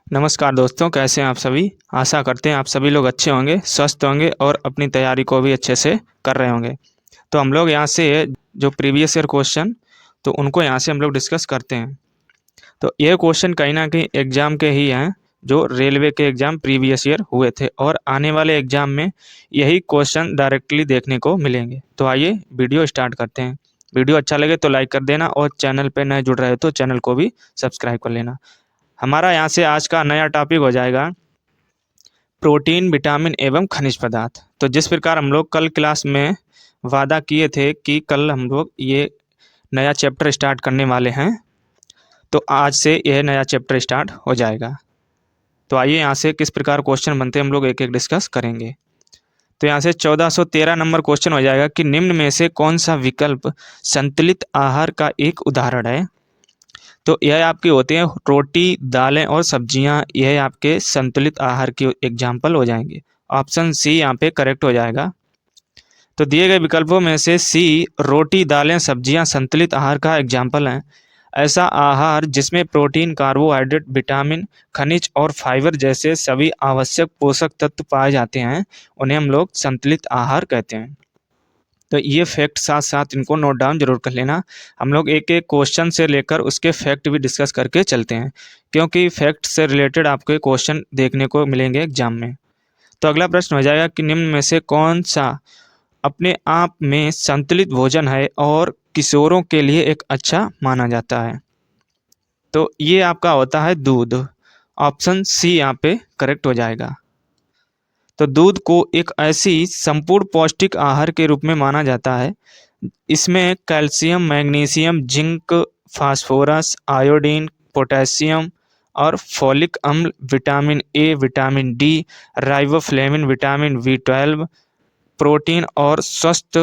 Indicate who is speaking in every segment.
Speaker 1: नमस्कार दोस्तों, कैसे हैं आप सभी। आशा करते हैं आप सभी लोग अच्छे होंगे, स्वस्थ होंगे और अपनी तैयारी को भी अच्छे से कर रहे होंगे। तो हम लोग यहाँ से जो प्रीवियस ईयर क्वेश्चन तो उनको यहाँ से हम लोग डिस्कस करते हैं। तो ये क्वेश्चन कहीं ना कहीं एग्ज़ाम के ही हैं, जो रेलवे के एग्ज़ाम प्रीवियस ईयर हुए थे और आने वाले एग्ज़ाम में यही क्वेश्चन डायरेक्टली देखने को मिलेंगे। तो आइए वीडियो स्टार्ट करते हैं। वीडियो अच्छा लगे तो लाइक कर देना और चैनल पर नए जुड़ रहे हो तो चैनल को भी सब्सक्राइब कर लेना। हमारा यहाँ से आज का नया टॉपिक हो जाएगा प्रोटीन, विटामिन एवं खनिज पदार्थ। तो जिस प्रकार हम लोग कल क्लास में वादा किए थे कि कल हम लोग ये नया चैप्टर स्टार्ट करने वाले हैं, तो आज से यह नया चैप्टर स्टार्ट हो जाएगा। तो आइए यहाँ से किस प्रकार क्वेश्चन बनते हैं हम लोग एक एक डिस्कस करेंगे। तो यहाँ से 1413 नंबर क्वेश्चन हो जाएगा कि निम्न में से कौन सा विकल्प संतुलित आहार का एक उदाहरण है। तो यह आपके होते हैं रोटी, दालें और सब्जियां, यह आपके संतुलित आहार के एग्जाम्पल हो जाएंगे। ऑप्शन सी यहाँ पे करेक्ट हो जाएगा। तो दिए गए विकल्पों में से सी रोटी, दालें, सब्जियां संतुलित आहार का एग्जाम्पल हैं। ऐसा आहार जिसमें प्रोटीन, कार्बोहाइड्रेट, विटामिन, खनिज और फाइबर जैसे सभी आवश्यक पोषक तत्व पाए जाते हैं, उन्हें हम लोग संतुलित आहार कहते हैं। तो ये फैक्ट साथ साथ इनको नोट डाउन जरूर कर लेना। हम लोग एक एक क्वेश्चन से लेकर उसके फैक्ट भी डिस्कस करके चलते हैं, क्योंकि फैक्ट से रिलेटेड आपके क्वेश्चन देखने को मिलेंगे एग्जाम में। तो अगला प्रश्न हो जाएगा कि निम्न में से कौन सा अपने आप में संतुलित भोजन है और किशोरों के लिए एक अच्छा माना जाता है। तो ये आपका होता है दूध। ऑप्शन सी यहाँ पे करेक्ट हो जाएगा। तो दूध को एक ऐसी संपूर्ण पौष्टिक आहार के रूप में माना जाता है। इसमें calcium, magnesium, zinc, phosphorus, iodine, potassium और फोलिक अम्ल, vitamin A, vitamin D, riboflavin, vitamin B 12, protein और स्वस्थ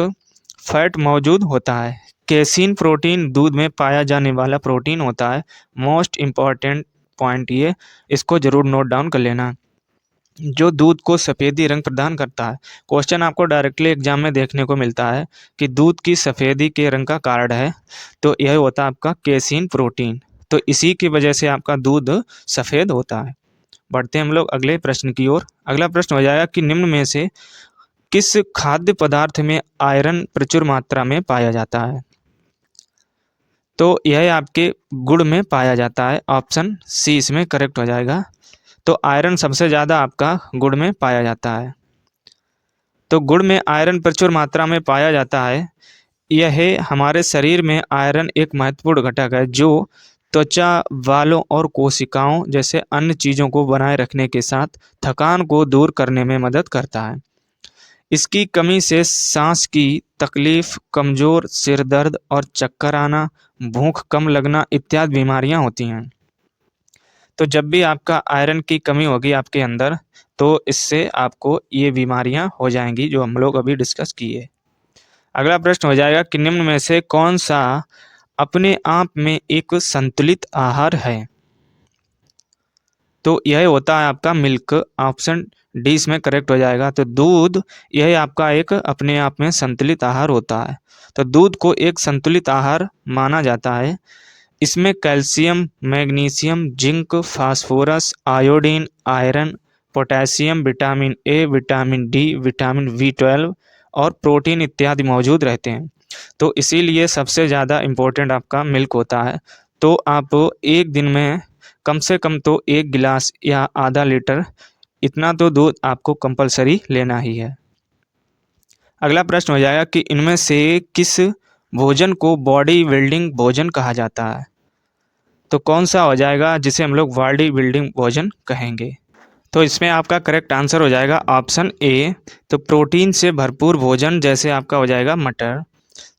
Speaker 1: फैट मौजूद होता है। केसीन प्रोटीन दूध में पाया जाने वाला प्रोटीन होता है। मोस्ट इम्पॉर्टेंट पॉइंट ये, इसको जरूर नोट डाउन कर लेना, जो दूध को सफ़ेदी रंग प्रदान करता है। क्वेश्चन आपको डायरेक्टली एग्जाम में देखने को मिलता है कि दूध की सफ़ेदी के रंग का कारण है, तो यह होता है आपका केसीन प्रोटीन। तो इसी की वजह से आपका दूध सफ़ेद होता है। बढ़ते हैं हम लोग अगले प्रश्न की ओर। अगला प्रश्न हो जाएगा कि निम्न में से किस खाद्य पदार्थ में आयरन प्रचुर मात्रा में पाया जाता है। तो यह आपके गुड़ में पाया जाता है। ऑप्शन सी इसमें करेक्ट हो जाएगा। तो आयरन सबसे ज़्यादा आपका गुड़ में पाया जाता है। तो गुड़ में आयरन प्रचुर मात्रा में पाया जाता है। यह हमारे शरीर में आयरन एक महत्वपूर्ण घटक है, जो त्वचा, बालों और कोशिकाओं जैसे अन्य चीज़ों को बनाए रखने के साथ थकान को दूर करने में मदद करता है। इसकी कमी से सांस की तकलीफ, कमज़ोर, सिर दर्द और चक्कर आना, भूख कम लगना इत्यादि बीमारियां होती हैं। तो जब भी आपका आयरन की कमी होगी आपके अंदर, तो इससे आपको ये बीमारियां हो जाएंगी, जो हम लोग अभी डिस्कस किए। अगला प्रश्न हो जाएगा कि निम्न में से कौन सा अपने आप में एक संतुलित आहार है। तो यह होता है आपका मिल्क। ऑप्शन डी इसमें करेक्ट हो जाएगा। तो दूध यह आपका एक अपने आप में संतुलित आहार होता है। तो दूध को एक संतुलित आहार माना जाता है। इसमें calcium, magnesium, zinc, phosphorus, iodine, iron, potassium, vitamin A, vitamin D, vitamin B 12 और प्रोटीन इत्यादि मौजूद रहते हैं। तो इसीलिए सबसे ज़्यादा इम्पोर्टेंट आपका मिल्क होता है। तो आप एक दिन में कम से कम तो 1 गिलास या आधा लीटर इतना तो दूध आपको कंपलसरी लेना ही है। अगला प्रश्न हो जाएगा कि इनमें से किस भोजन को बॉडी बिल्डिंग भोजन कहा जाता है। तो कौन सा हो जाएगा जिसे हम लोग बॉडी बिल्डिंग भोजन कहेंगे। तो इसमें आपका करेक्ट आंसर हो जाएगा ऑप्शन ए। तो प्रोटीन से भरपूर भोजन जैसे आपका हो जाएगा मटर,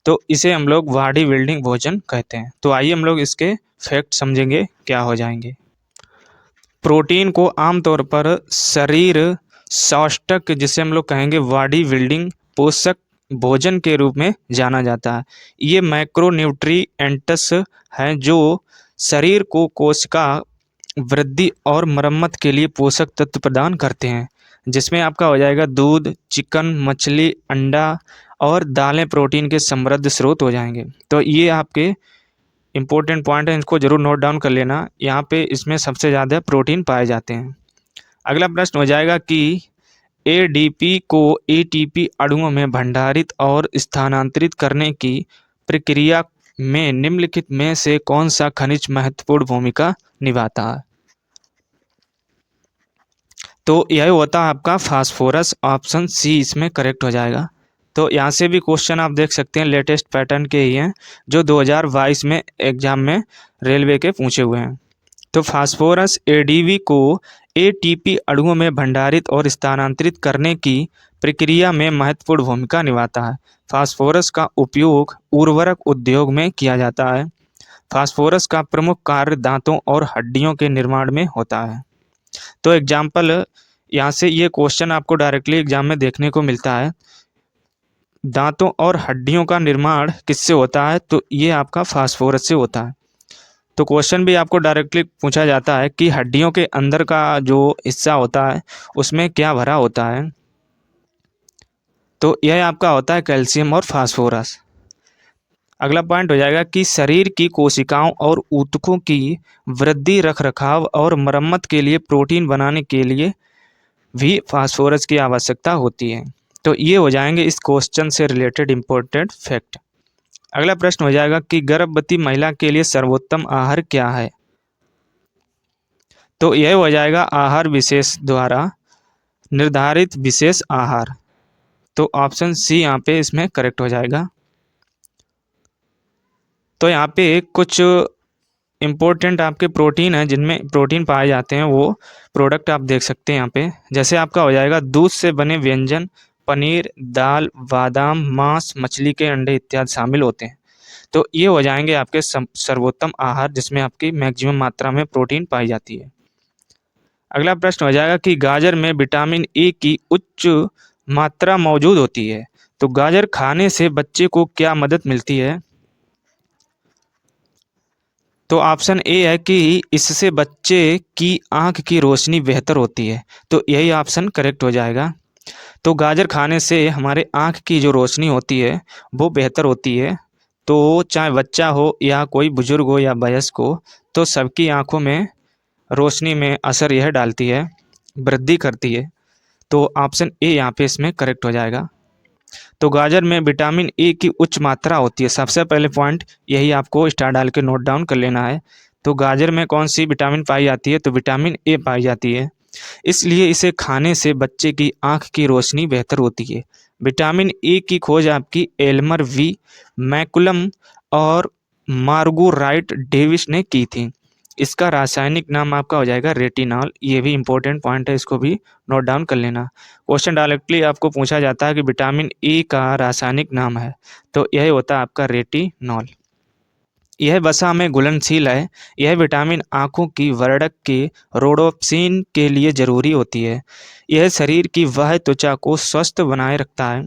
Speaker 1: तो इसे हम लोग बॉडी बिल्डिंग भोजन कहते हैं। तो आइए हम लोग इसके फैक्ट समझेंगे क्या हो जाएंगे। प्रोटीन को आमतौर पर शरीर सौष्ठक, जिसे हम लोग कहेंगे बॉडी बिल्डिंग पोषक भोजन के रूप में जाना जाता है। ये मैक्रोन्यूट्रिएंट्स हैं जो शरीर को कोशिका वृद्धि और मरम्मत के लिए पोषक तत्व प्रदान करते हैं, जिसमें आपका हो जाएगा दूध, चिकन, मछली, अंडा और दालें प्रोटीन के समृद्ध स्रोत हो जाएंगे। तो ये आपके इंपॉर्टेंट पॉइंट है, इनको जरूर नोट डाउन कर लेना। यहाँ पे इसमें सबसे ज़्यादा प्रोटीन पाए जाते हैं। अगला प्रश्न हो जाएगा कि एडीपी को एटीपी अणुओं में भंडारित और स्थानांतरित करने की प्रक्रिया में निम्नलिखित में से कौन सा खनिज महत्वपूर्ण भूमिका निभाता है? तो यह होता है आपका फास्फोरस। ऑप्शन सी इसमें करेक्ट हो जाएगा। तो यहाँ से भी क्वेश्चन आप देख सकते हैं, लेटेस्ट पैटर्न के ही हैं जो 2022 में एग्जाम में रेलवे के पूछे हुए हैं। तो फास्फोरस एडीवी को एटीपी अणुओं में भंडारित और स्थानांतरित करने की प्रक्रिया में महत्वपूर्ण भूमिका निभाता है। फास्फोरस का उपयोग उर्वरक उद्योग में किया जाता है। फास्फोरस का प्रमुख कार्य दांतों और हड्डियों के निर्माण में होता है। तो एग्जाम्पल यहाँ से ये क्वेश्चन आपको डायरेक्टली एग्जाम में देखने को मिलता है। दांतों और हड्डियों का निर्माण किससे होता है? तो ये आपका फास्फोरस से होता है। तो क्वेश्चन भी आपको डायरेक्टली पूछा जाता है कि हड्डियों के अंदर का जो हिस्सा होता है उसमें क्या भरा होता है? तो यह आपका होता है कैल्शियम और फास्फोरस। अगला पॉइंट हो जाएगा कि शरीर की कोशिकाओं और ऊतकों की वृद्धि, रखरखाव और मरम्मत के लिए प्रोटीन बनाने के लिए भी फास्फोरस की आवश्यकता होती है। तो ये हो जाएंगे इस क्वेश्चन से रिलेटेड इंपॉर्टेंट फैक्ट। अगला प्रश्न हो जाएगा कि गर्भवती महिला के लिए सर्वोत्तम आहार क्या है? तो यह हो जाएगा आहार विशेष द्वारा निर्धारित विशेष आहार। तो ऑप्शन सी यहाँ पे इसमें करेक्ट हो जाएगा। तो यहाँ पे कुछ इम्पोर्टेंट आपके प्रोटीन है जिनमें प्रोटीन पाए जाते हैं, वो प्रोडक्ट आप देख सकते हैं यहाँ पे। जैसे आपका हो जाएगा दूध से बने व्यंजन, पनीर, दाल, बादाम, मांस, मछली के अंडे इत्यादि शामिल होते हैं। तो ये हो जाएंगे आपके सर्वोत्तम आहार जिसमें आपकी मैक्सिमम मात्रा में प्रोटीन पाई जाती है। अगला प्रश्न हो जाएगा कि गाजर में विटामिन ए की उच्च मात्रा मौजूद होती है। तो गाजर खाने से बच्चे को क्या मदद मिलती है? तो ऑप्शन ए है कि इससे बच्चे की आंख की रोशनी बेहतर होती है। तो यही ऑप्शन करेक्ट हो जाएगा। तो गाजर खाने से हमारे आंख की जो रोशनी होती है वो बेहतर होती है। तो चाहे बच्चा हो या कोई बुजुर्ग हो या वयस्क हो, तो सबकी आंखों में रोशनी में असर यह डालती है, वृद्धि करती है। तो ऑप्शन ए यहाँ पे इसमें करेक्ट हो जाएगा। तो गाजर में विटामिन ए की उच्च मात्रा होती है। सबसे पहले पॉइंट यही आपको स्टार डाल के नोट डाउन कर लेना है। तो गाजर में कौन सी विटामिन पाई जाती है? तो विटामिन ए पाई जाती है। इसलिए इसे खाने से बच्चे की आंख की रोशनी बेहतर होती है। विटामिन ए की खोज आपकी एल्मर वी मैकुलम और मार्गोराइट डेविस ने की थी। इसका रासायनिक नाम आपका हो जाएगा रेटिनॉल। ये भी इंपॉर्टेंट पॉइंट है, इसको भी नोट डाउन कर लेना। क्वेश्चन डायरेक्टली आपको पूछा जाता है कि विटामिन ए का रासायनिक नाम है, तो यह होता है आपका रेटिनॉल। यह वसा में घुलनशील है। यह विटामिन आँखों की वर्धक के रोडोप्सिन के लिए जरूरी होती है। यह शरीर की वह त्वचा को स्वस्थ बनाए रखता है।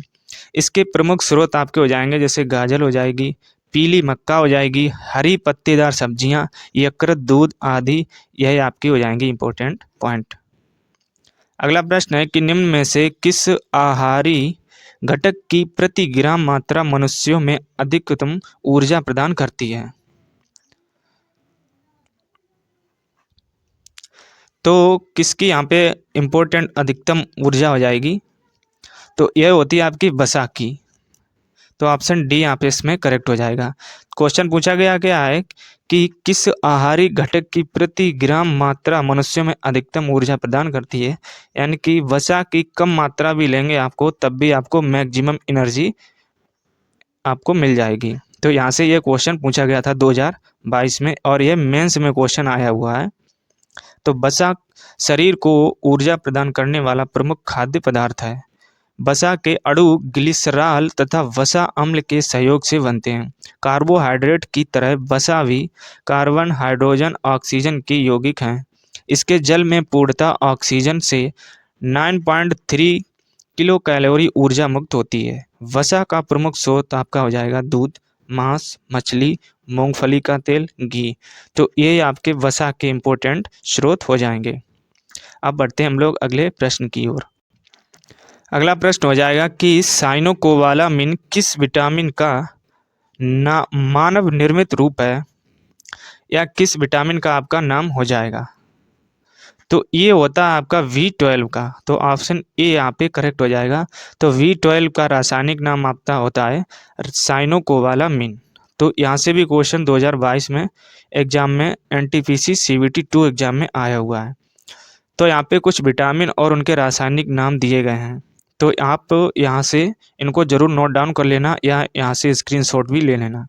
Speaker 1: इसके प्रमुख स्रोत आपके हो जाएंगे जैसे गाजर हो जाएगी, पीली मक्का हो जाएगी, हरी पत्तेदार सब्जियां, यकृत, दूध आदि। यह आपकी हो जाएंगी इंपॉर्टेंट पॉइंट। अगला प्रश्न है कि निम्न में से किस आहारी घटक की प्रति ग्राम मात्रा मनुष्यों में अधिकतम ऊर्जा प्रदान करती है? तो किसकी यहाँ पे इम्पोर्टेंट अधिकतम ऊर्जा हो जाएगी? तो यह होती है आपकी वसा की। तो ऑप्शन डी यहाँ पे इसमें करेक्ट हो जाएगा। क्वेश्चन पूछा गया क्या है कि किस आहारी घटक की प्रति ग्राम मात्रा मनुष्यों में अधिकतम ऊर्जा प्रदान करती है, यानी कि वसा की कम मात्रा भी लेंगे आपको तब भी आपको मैक्सिमम एनर्जी आपको मिल जाएगी। तो यहाँ से ये क्वेश्चन पूछा गया था 2022 में और ये मेंस में क्वेश्चन आया हुआ है। तो वसा शरीर को ऊर्जा प्रदान करने वाला प्रमुख खाद्य पदार्थ है। वसा के अणु ग्लिसरॉल तथा वसा अम्ल के सहयोग से बनते हैं। कार्बोहाइड्रेट की तरह वसा भी कार्बन, हाइड्रोजन, ऑक्सीजन के यौगिक हैं। इसके जल में पूर्णतः ऑक्सीजन से 9.3 किलो कैलोरी ऊर्जा मुक्त होती है। वसा का प्रमुख स्रोत आपका हो जाएगा दूध, मांस, मछली, मूंगफली का तेल, घी। तो ये आपके वसा के इम्पोर्टेंट स्रोत हो जाएंगे। अब बढ़ते हैं हम लोग अगले प्रश्न की ओर। अगला प्रश्न हो जाएगा कि साइनोकोबालामिन किस विटामिन का मानव निर्मित रूप है? या किस विटामिन का आपका नाम हो जाएगा? तो ये होता है आपका V12 का, तो ऑप्शन ए यहाँ पे करेक्ट हो जाएगा। तो V12 का रासायनिक नाम आपका होता है साइनोकोबालामिन। तो यहाँ से भी क्वेश्चन 2022 में एग्जाम में NTPC CBT 2 एग्जाम में आया हुआ है। तो यहाँ पे कुछ विटामिन और उनके रासायनिक नाम दिए गए हैं, तो आप यहाँ से इनको जरूर नोट डाउन कर लेना या यहाँ से स्क्रीनशॉट भी ले लेना।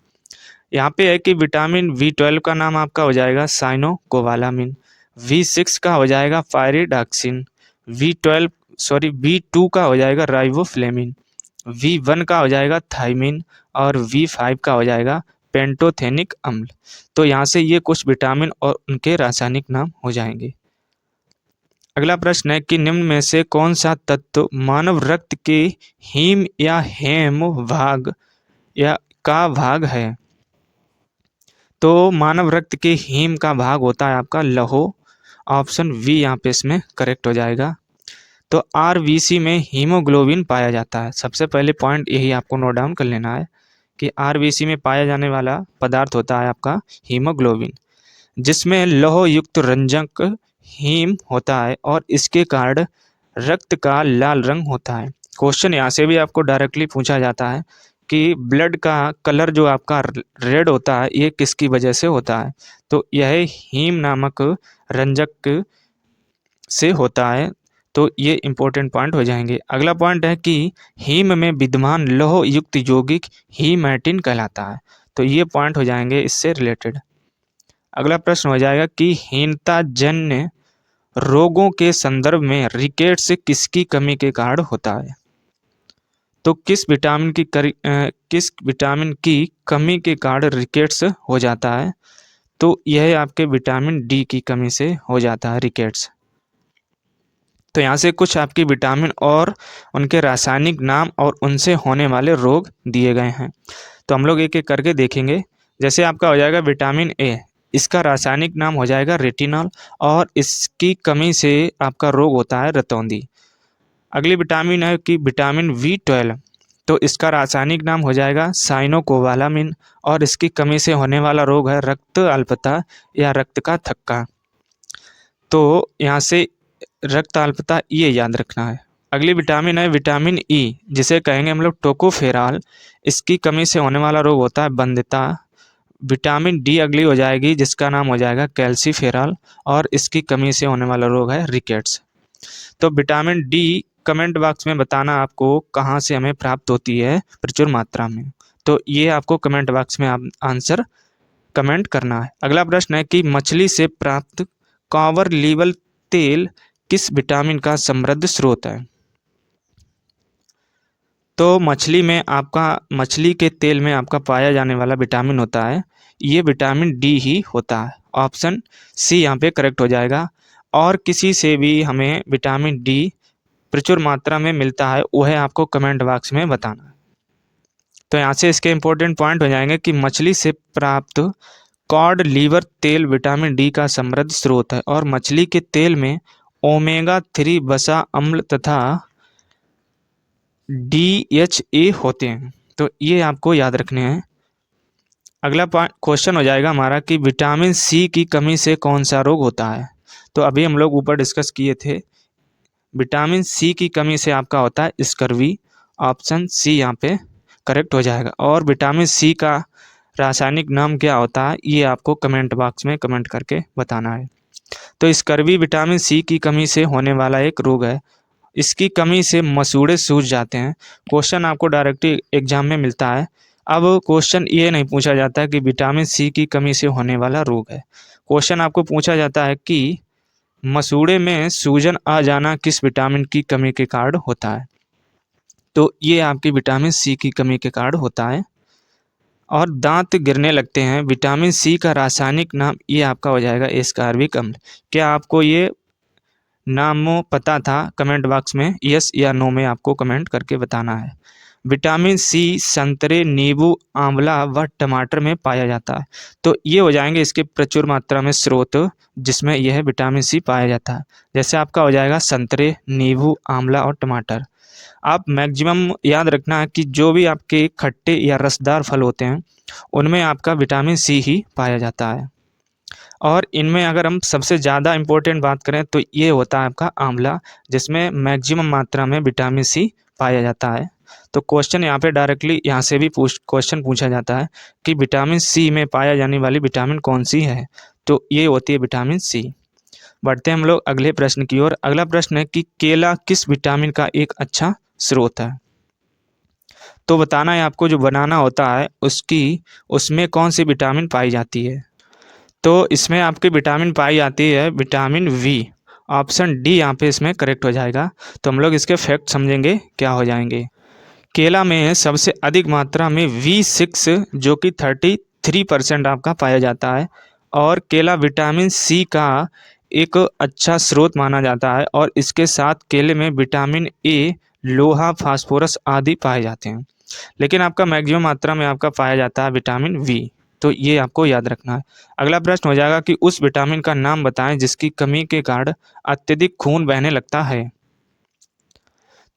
Speaker 1: यहाँ पे है कि विटामिन V12 का नाम आपका हो जाएगा साइनोकोबालामिन, V6 का हो जाएगा पायरिडॉक्सिन, V2 का हो जाएगा राइबोफ्लेविन, V1 का हो जाएगा थाइमिन और V5 का हो जाएगा पेंटोथेनिक अम्ल। तो यहाँ से ये कुछ विटामिन और उनके रासायनिक नाम हो जाएंगे। अगला प्रश्न है कि निम्न में से कौन सा तत्व मानव रक्त के हीम या हेम भाग या का भाग है? तो मानव रक्त के हीम का भाग होता है आपका लौह। ऑप्शन वी यहाँ पे इसमें करेक्ट हो जाएगा। तो RBC में हीमोग्लोबिन पाया जाता है। सबसे पहले पॉइंट यही आपको नोट डाउन कर लेना है कि RBC में पाया जाने वाला पदार्थ होता है आपका हीमोग्लोबिन, जिसमें लौह युक्त रंजक हीम होता है और इसके कारण रक्त का लाल रंग होता है। क्वेश्चन यहाँ से भी आपको डायरेक्टली पूछा जाता है कि ब्लड का कलर जो आपका रेड होता है ये किसकी वजह से होता है? तो यह हीम नामक रंजक से होता है। तो ये इंपॉर्टेंट पॉइंट हो जाएंगे। अगला पॉइंट है कि हीम में विद्यमान लौह युक्त यौगिक हीमैटिन कहलाता है। तो ये पॉइंट हो जाएंगे इससे रिलेटेड। अगला प्रश्न हो जाएगा कि हीनता जन्य रोगों के संदर्भ में रिकेट्स किसकी कमी के कारण होता है? तो किस विटामिन की कमी के कारण रिकेट्स हो जाता है? तो यह आपके विटामिन डी की कमी से हो जाता है रिकेट्स। तो यहाँ से कुछ आपकी विटामिन और उनके रासायनिक नाम और उनसे होने वाले रोग दिए गए हैं। तो हम लोग एक एक करके देखेंगे। जैसे आपका हो जाएगा विटामिन ए, इसका रासायनिक नाम हो जाएगा रेटिनॉल और इसकी कमी से आपका रोग होता है रतौंधी। अगली विटामिन है कि विटामिन V12, तो इसका रासायनिक नाम हो जाएगा साइनोकोबालामिन और इसकी कमी से होने वाला रोग है रक्त अल्पता या रक्त का थक्का। तो यहाँ से रक्त अल्पता ये याद रखना है। अगली विटामिन है विटामिन ई, जिसे कहेंगे हम लोग टोकोफेरॉल, इसकी कमी से होने वाला रोग होता है बंधिता। विटामिन डी अगली हो जाएगी जिसका नाम हो जाएगा कैल्सीफेरॉल और इसकी कमी से होने वाला रोग है रिकेट्स। तो विटामिन डी कमेंट बॉक्स में बताना आपको कहाँ से हमें प्राप्त होती है प्रचुर मात्रा में। तो ये आपको कमेंट बॉक्स में आप आंसर कमेंट करना है। अगला प्रश्न है कि मछली से प्राप्त कॉपर लीवल तेल किस विटामिन का समृद्ध स्रोत है? तो मछली के तेल में आपका पाया जाने वाला विटामिन होता है, ये विटामिन डी ही होता है। ऑप्शन सी यहाँ पे करेक्ट हो जाएगा। और किसी से भी हमें विटामिन डी प्रचुर मात्रा में मिलता है वह आपको कमेंट बॉक्स में बताना है। तो यहाँ से इसके इंपॉर्टेंट पॉइंट हो जाएंगे कि मछली से प्राप्त कॉड लीवर तेल विटामिन डी का समृद्ध स्रोत है और मछली के तेल में ओमेगा 3 वसा अम्ल तथा DHA होते हैं। तो ये आपको याद रखने हैं। अगला क्वेश्चन हो जाएगा हमारा कि विटामिन सी की कमी से कौन सा रोग होता है? तो अभी हम लोग ऊपर डिस्कस किए थे, विटामिन सी की कमी से आपका होता है स्कर्वी। ऑप्शन सी यहाँ पे करेक्ट हो जाएगा। और विटामिन सी का रासायनिक नाम क्या होता है ये आपको कमेंट बॉक्स में कमेंट करके बताना है। तो स्कर्वी विटामिन सी की कमी से होने वाला एक रोग है। इसकी कमी से मसूड़े सूज जाते हैं। क्वेश्चन आपको डायरेक्टली एग्जाम में मिलता है। अब क्वेश्चन ये नहीं पूछा जाता कि विटामिन सी की कमी से होने वाला रोग है। क्वेश्चन आपको पूछा जाता है कि मसूड़े में सूजन आ जाना किस विटामिन की कमी के कारण होता है? तो ये आपकी विटामिन सी की कमी के कारण होता है। और दांत गिरने लगते हैं, विटामिन सी का रासायनिक नाम ये आपका हो जाएगा एस्कॉर्बिक अम्ल। क्या आपको ये नाम पता था? कमेंट बॉक्स में यस या नो में आपको कमेंट करके बताना है। विटामिन सी संतरे, नींबू, आंवला व टमाटर में पाया जाता है। तो ये हो जाएंगे इसके प्रचुर मात्रा में स्रोत जिसमें यह विटामिन सी पाया जाता है। जैसे आपका हो जाएगा संतरे, नींबू, आंवला और टमाटर। आप मैक्सिमम याद रखना है कि जो भी आपके खट्टे या रसदार फल होते हैं उनमें आपका विटामिन सी ही पाया जाता है। और इनमें अगर हम सबसे ज़्यादा इम्पोर्टेंट बात करें तो ये होता है आपका आंवला, जिसमें मैक्सिमम मात्रा में विटामिन सी पाया जाता है। तो क्वेश्चन यहाँ पे डायरेक्टली यहाँ से भी क्वेश्चन पूछा जाता है कि विटामिन सी में पाया जाने वाली विटामिन कौन सी है, तो ये होती है विटामिन सी। बढ़ते हैं हम लोग अगले प्रश्न की ओर। अगला प्रश्न है कि केला किस विटामिन का एक अच्छा स्रोत है। तो बताना है आपको, जो बनाना होता है उसमें कौन सी विटामिन पाई जाती है। तो इसमें आपकी विटामिन पाई जाती है विटामिन वी। ऑप्शन डी यहाँ पे इसमें करेक्ट हो जाएगा। तो हम लोग इसके फैक्ट समझेंगे क्या हो जाएंगे। केला में सबसे अधिक मात्रा में V6 जो कि 33% आपका पाया जाता है, और केला विटामिन सी का एक अच्छा स्रोत माना जाता है, और इसके साथ केले में विटामिन ए, लोहा, फास्फोरस आदि पाए जाते हैं। लेकिन आपका मैक्सिमम मात्रा में आपका पाया जाता है विटामिन वी, तो ये आपको याद रखना है। अगला प्रश्न हो जाएगा कि उस विटामिन का नाम बताएं जिसकी कमी के कारण अत्यधिक खून बहने लगता है।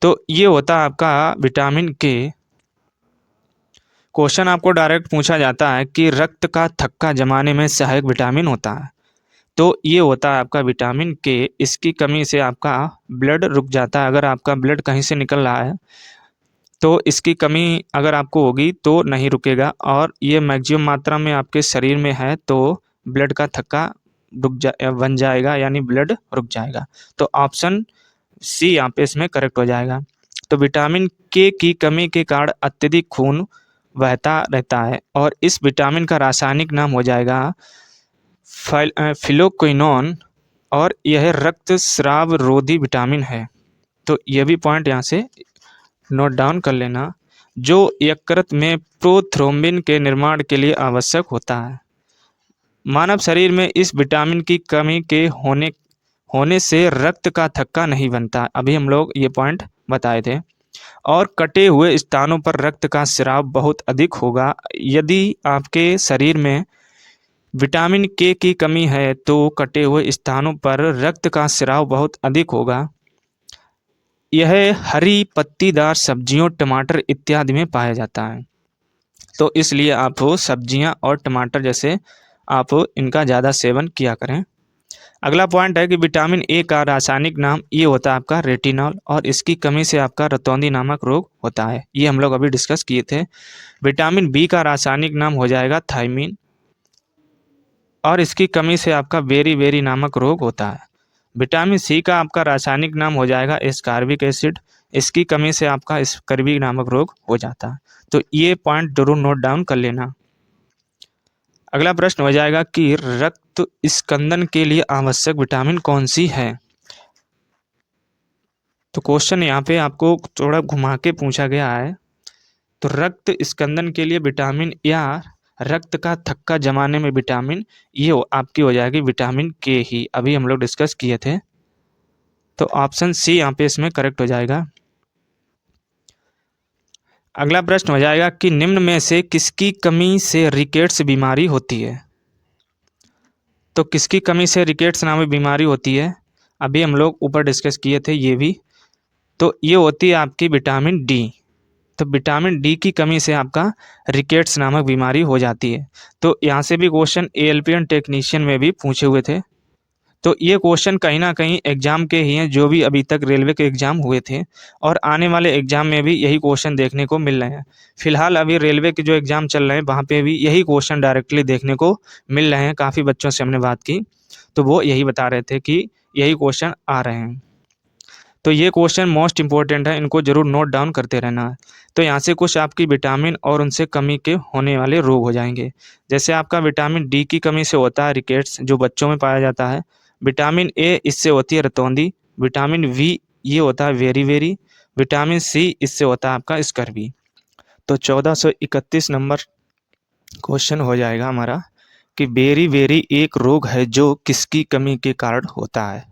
Speaker 1: तो ये होता है आपका विटामिन के। क्वेश्चन आपको डायरेक्ट पूछा जाता है कि रक्त का थक्का जमाने में सहायक विटामिन होता है। तो ये होता है आपका विटामिन के। इसकी कमी से आपका ब्लड रुक जाता है। अगर आपका ब्लड कहीं से निकल रहा है तो इसकी कमी अगर आपको होगी तो नहीं रुकेगा, और ये मैक्सिमम मात्रा में आपके शरीर में है तो ब्लड का थक्का बन जाएगा, यानी ब्लड रुक जाएगा। तो ऑप्शन सी यहाँ पे इसमें करेक्ट हो जाएगा। तो विटामिन के की कमी के कारण अत्यधिक खून बहता रहता है, और इस विटामिन का रासायनिक नाम हो जाएगा फिलोक्विनोन, और यह रक्तस्राव रोधी विटामिन है। तो यह भी पॉइंट यहाँ से नोट डाउन कर लेना, जो यकृत में प्रोथ्रोम्बिन के निर्माण के लिए आवश्यक होता है। मानव शरीर में इस विटामिन की कमी के होने से रक्त का थक्का नहीं बनता। अभी हम लोग ये पॉइंट बताए थे। और कटे हुए स्थानों पर रक्त का स्राव बहुत अधिक होगा। यदि आपके शरीर में विटामिन के की कमी है तो कटे हुए स्थानों पर रक्त का स्राव बहुत अधिक होगा। यह हरी पत्तीदार सब्जियों, टमाटर इत्यादि में पाया जाता है। तो इसलिए आप सब्जियां और टमाटर जैसे आप इनका ज़्यादा सेवन किया करें। अगला पॉइंट है कि विटामिन ए का रासायनिक नाम ये होता है आपका रेटिनॉल, और इसकी कमी से आपका रतौंधी नामक रोग होता है। ये हम लोग अभी डिस्कस किए थे। विटामिन बी का रासायनिक नाम हो जाएगा थायमीन, और इसकी कमी से आपका बेरी नामक रोग होता है। विटामिन सी का आपका रासायनिक नाम हो जाएगा एस्कॉर्बिक एसिड, इसकी कमी से आपका स्कर्वी नामक रोग हो जाता है। तो ये पॉइंट जरूर नोट डाउन कर लेना। अगला प्रश्न हो जाएगा कि रक्त स्कंदन के लिए आवश्यक विटामिन कौन सी है। तो क्वेश्चन यहाँ पे आपको थोड़ा घुमा के पूछा गया है। तो रक्त स्कंदन के लिए विटामिन या रक्त का थक्का जमाने में विटामिन, ये आपकी हो जाएगी विटामिन के ही। अभी हम लोग डिस्कस किए थे। तो ऑप्शन सी यहाँ पे इसमें करेक्ट हो जाएगा। अगला प्रश्न हो जाएगा कि निम्न में से किसकी कमी से रिकेट्स बीमारी होती है। तो किसकी कमी से रिकेट्स नामक बीमारी होती है, अभी हम लोग ऊपर डिस्कस किए थे ये भी। तो ये होती है आपकी विटामिन डी। तो विटामिन डी की कमी से आपका रिकेट्स नामक बीमारी हो जाती है। तो यहाँ से भी क्वेश्चन एएलपीएन टेक्नीशियन में भी पूछे हुए थे। तो ये क्वेश्चन कहीं ना कहीं एग्जाम के ही हैं, जो भी अभी तक रेलवे के एग्जाम हुए थे, और आने वाले एग्जाम में भी यही क्वेश्चन देखने को मिल रहे हैं। फिलहाल अभी रेलवे के जो एग्जाम चल रहे हैं वहाँ पे भी यही क्वेश्चन डायरेक्टली देखने को मिल रहे हैं। काफ़ी बच्चों से हमने बात की तो वो यही बता रहे थे कि यही क्वेश्चन आ रहे हैं। तो ये क्वेश्चन मोस्ट इंपॉर्टेंट है, इनको जरूर नोट डाउन करते रहना है। तो यहाँ से कुछ आपकी विटामिन और उनसे कमी के होने वाले रोग हो जाएंगे। जैसे आपका विटामिन डी की कमी से होता है रिकेट्स, जो बच्चों में पाया जाता है। विटामिन ए, इससे होती है रतौंधी। विटामिन वी, ये होता है वेरी। विटामिन सी, इससे होता है आपका स्कर्वी। तो 1431 नंबर क्वेश्चन हो जाएगा हमारा कि बेरी एक रोग है जो किसकी कमी के कारण होता है।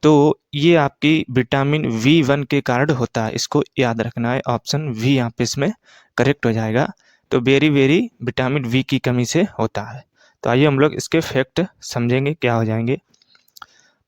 Speaker 1: तो ये आपकी विटामिन V1 के कारण होता है, इसको याद रखना है। ऑप्शन वी यहाँ पे इसमें करेक्ट हो जाएगा। तो बेरी विटामिन वी की कमी से होता है। तो आइए हम लोग इसके फैक्ट समझेंगे क्या हो जाएंगे।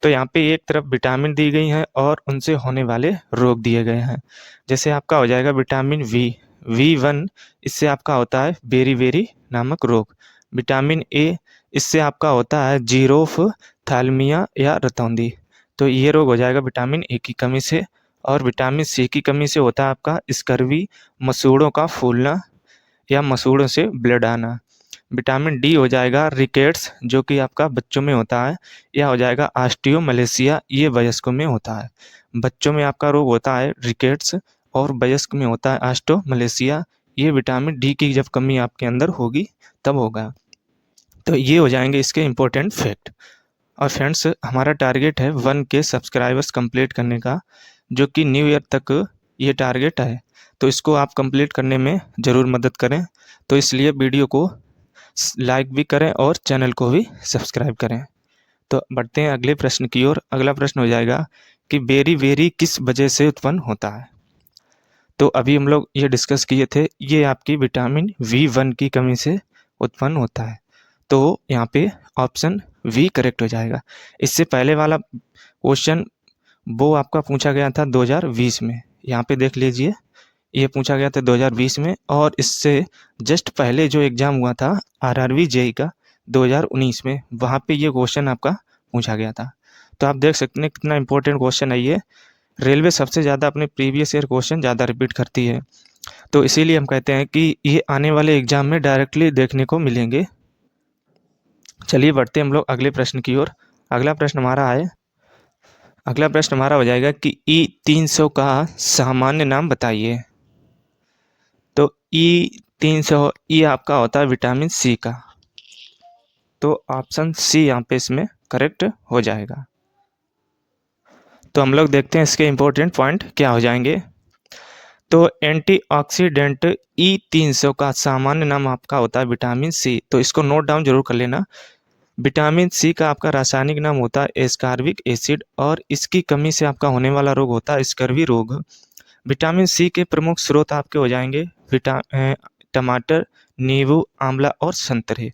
Speaker 1: तो यहाँ पे एक तरफ विटामिन दी गई है और उनसे होने वाले रोग दिए गए हैं। जैसे आपका हो जाएगा विटामिन V1, इससे आपका होता है बेरी नामक रोग। विटामिन ए, इससे आपका होता है जीरोफ्थैल्मिया या रतौंधी। तो ये रोग हो जाएगा विटामिन ए की कमी से। और विटामिन सी की कमी से होता है आपका स्कर्वी, मसूड़ों का फूलना या मसूड़ों से ब्लड आना। विटामिन डी हो जाएगा रिकेट्स, जो कि आपका बच्चों में होता है, या हो जाएगा ऑस्टियोमलेशिया, ये वयस्कों में होता है। बच्चों में आपका रोग होता है रिकेट्स और वयस्क में होता है ऑस्टियोमलेशिया। ये विटामिन डी की जब कमी आपके अंदर होगी तब होगा। तो ये हो जाएंगे इसके इम्पोर्टेंट फैक्ट। और फ्रेंड्स, हमारा टारगेट है 1K सब्सक्राइबर्स कंप्लीट करने का, जो कि न्यू ईयर तक ये टारगेट है। तो इसको आप कंप्लीट करने में ज़रूर मदद करें। तो इसलिए वीडियो को लाइक भी करें और चैनल को भी सब्सक्राइब करें। तो बढ़ते हैं अगले प्रश्न की ओर। अगला प्रश्न हो जाएगा कि बेरी किस वजह से उत्पन्न होता है। तो अभी हम लोग ये डिस्कस किए थे, ये आपकी विटामिन V1 की कमी से उत्पन्न होता है। तो यहाँ पे ऑप्शन V करेक्ट हो जाएगा। इससे पहले वाला क्वेश्चन वो आपका पूछा गया था 2020 में, यहाँ पे देख लीजिए, ये पूछा गया था 2020 में। और इससे जस्ट पहले जो एग्ज़ाम हुआ था RRB JEE का 2019 में, वहाँ पे ये क्वेश्चन आपका पूछा गया था। तो आप देख सकते हैं कितना इंपॉर्टेंट क्वेश्चन है ये। रेलवे सबसे ज़्यादा अपने प्रीवियस ईयर क्वेश्चन ज़्यादा रिपीट करती है, तो इसीलिए हम कहते हैं कि ये आने वाले एग्ज़ाम में डायरेक्टली देखने को मिलेंगे। चलिए बढ़ते हम लोग अगले प्रश्न की ओर। अगला प्रश्न हमारा हो जाएगा कि E300 का सामान्य नाम बताइए। तो E300 ये आपका होता है विटामिन सी का। तो ऑप्शन सी यहाँ पे इसमें करेक्ट हो जाएगा। तो हम लोग देखते हैं इसके इम्पोर्टेंट पॉइंट क्या हो जाएंगे। तो एंटीऑक्सीडेंट E300 का सामान्य नाम आपका होता है विटामिन सी। तो इसको नोट डाउन जरूर कर लेना। विटामिन सी का आपका रासायनिक नाम होता है एस्कॉर्बिक एसिड, और इसकी कमी से आपका होने वाला रोग होता है स्कर्वी रोग। विटामिन सी के प्रमुख स्रोत आपके हो जाएंगे टमाटर, नींबू, आंवला और संतरे।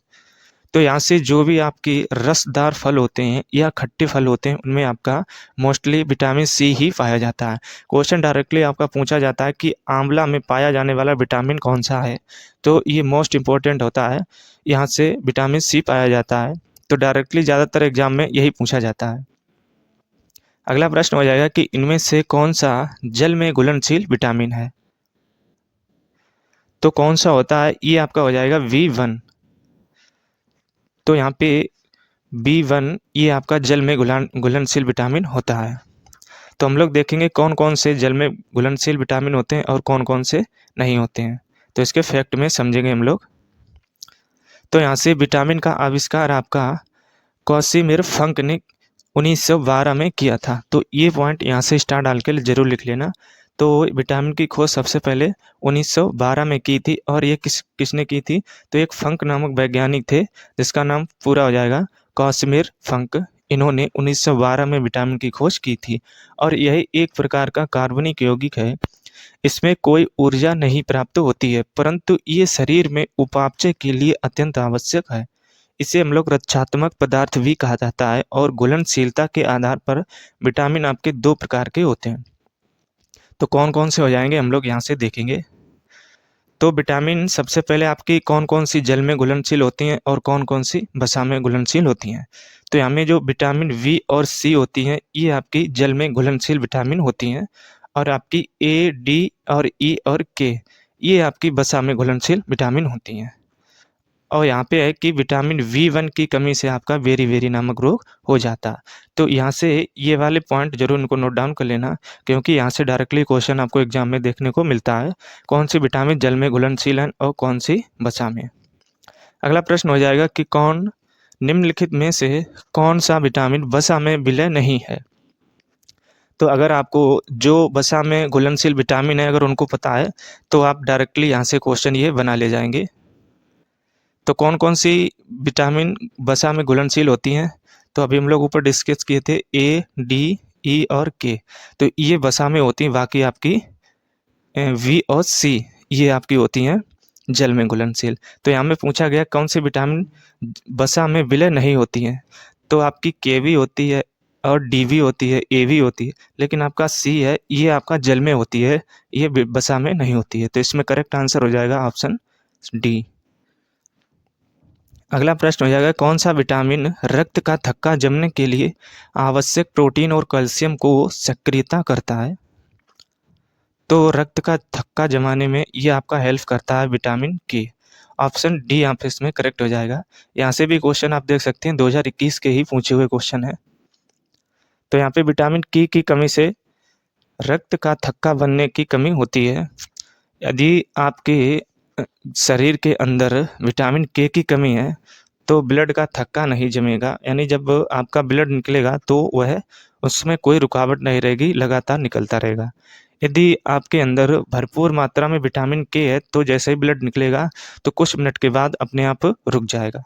Speaker 1: तो यहाँ से जो भी आपकी रसदार फल होते हैं या खट्टे फल होते हैं, उनमें आपका मोस्टली विटामिन सी ही पाया जाता है। क्वेश्चन डायरेक्टली आपका पूछा जाता है कि आंवला में पाया जाने वाला विटामिन कौन सा है, तो ये मोस्ट इम्पोर्टेंट होता है, यहाँ से विटामिन सी पाया जाता है। तो डायरेक्टली ज़्यादातर एग्जाम में यही पूछा जाता है। अगला प्रश्न हो जाएगा कि इनमें से कौन सा जल में घुलनशील विटामिन है। तो कौन सा होता है, ये आपका हो जाएगा V1। तो यहाँ पे B1 ये आपका जल में घुलनशील विटामिन होता है। तो हम लोग देखेंगे कौन कौन से जल में घुलनशील विटामिन होते हैं और कौन कौन से नहीं होते हैं। तो इसके फैक्ट में समझेंगे हम लोग। तो यहाँ से विटामिन का आविष्कार आपका कॉसिमिर फंक ने 1912 में किया था। तो ये पॉइंट यहाँ से स्टार डाल के जरूर लिख लेना। तो विटामिन की खोज सबसे पहले 1912 में की थी, और ये किसने की थी, तो एक फंक नामक वैज्ञानिक थे, जिसका नाम पूरा हो जाएगा कॉसिमिर फंक। इन्होंने 1912 में विटामिन की खोज की थी। और यह एक प्रकार का कार्बनिक यौगिक है। इसमें कोई ऊर्जा नहीं प्राप्त होती है, परंतु ये शरीर में उपापचय के लिए अत्यंत आवश्यक है। इसे हम लोग रक्षात्मक पदार्थ भी कहा जाता है। और घुलनशीलता के आधार पर विटामिन आपके दो प्रकार के होते हैं। तो कौन कौन से हो जाएंगे हम लोग यहाँ से देखेंगे। तो विटामिन सबसे पहले आपकी कौन कौन सी जल में घुलनशील होती हैं और कौन कौन सी वसा में घुलनशील होती हैं। तो यहाँ में जो विटामिन V और C होती हैं, ये आपकी जल में घुलनशील विटामिन होती हैं। और आपकी A, D और E और K ये आपकी वसा में घुलनशील विटामिन होती हैं। और यहाँ पे है कि विटामिन V1 की कमी से आपका बेरी नामक रोग हो जाता। तो यहाँ से ये वाले पॉइंट जरूर उनको नोट डाउन कर लेना, क्योंकि यहाँ से डायरेक्टली क्वेश्चन आपको एग्जाम में देखने को मिलता है, कौन सी विटामिन जल में घुलनशील है और कौन सी वसा में। अगला प्रश्न हो जाएगा कि निम्नलिखित में से कौन सा विटामिन वसा में विलय नहीं है। तो अगर आपको जो वसा में घुलनशील विटामिन है अगर उनको पता है, तो आप डायरेक्टली यहाँ से क्वेश्चन ये बना ले जाएंगे। तो कौन कौन सी विटामिन वसा में घुलनशील होती हैं, तो अभी हम लोग ऊपर डिस्कस किए थे A, D, E और K। तो ये वसा में होती हैं, बाकी आपकी V और C ये आपकी होती हैं जल में घुलनशील। तो यहाँ में पूछा गया कौन सी विटामिन वसा में विलय नहीं होती हैं, तो आपकी K भी होती है और D भी होती है, A भी होती है, लेकिन आपका C है ये आपका जल में होती है, ये वसा में नहीं होती है। तो इसमें करेक्ट आंसर हो जाएगा ऑप्शन D। अगला प्रश्न हो जाएगा, कौन सा विटामिन रक्त का थक्का जमने के लिए आवश्यक प्रोटीन और कैल्शियम को सक्रियता करता है? तो रक्त का थक्का जमाने में ये आपका हेल्प करता है विटामिन के। ऑप्शन डी यहाँ पे इसमें करेक्ट हो जाएगा। यहाँ से भी क्वेश्चन आप देख सकते हैं, 2021 के ही पूछे हुए क्वेश्चन है। तो यहाँ पे विटामिन के की कमी से रक्त का थक्का बनने की कमी होती है। यदि आपके शरीर के अंदर विटामिन के की कमी है तो ब्लड का थक्का नहीं जमेगा, यानी जब आपका ब्लड निकलेगा तो वह उसमें कोई रुकावट नहीं रहेगी, लगातार निकलता रहेगा। यदि आपके अंदर भरपूर मात्रा में विटामिन के है तो जैसे ही ब्लड निकलेगा तो कुछ मिनट के बाद अपने आप रुक जाएगा,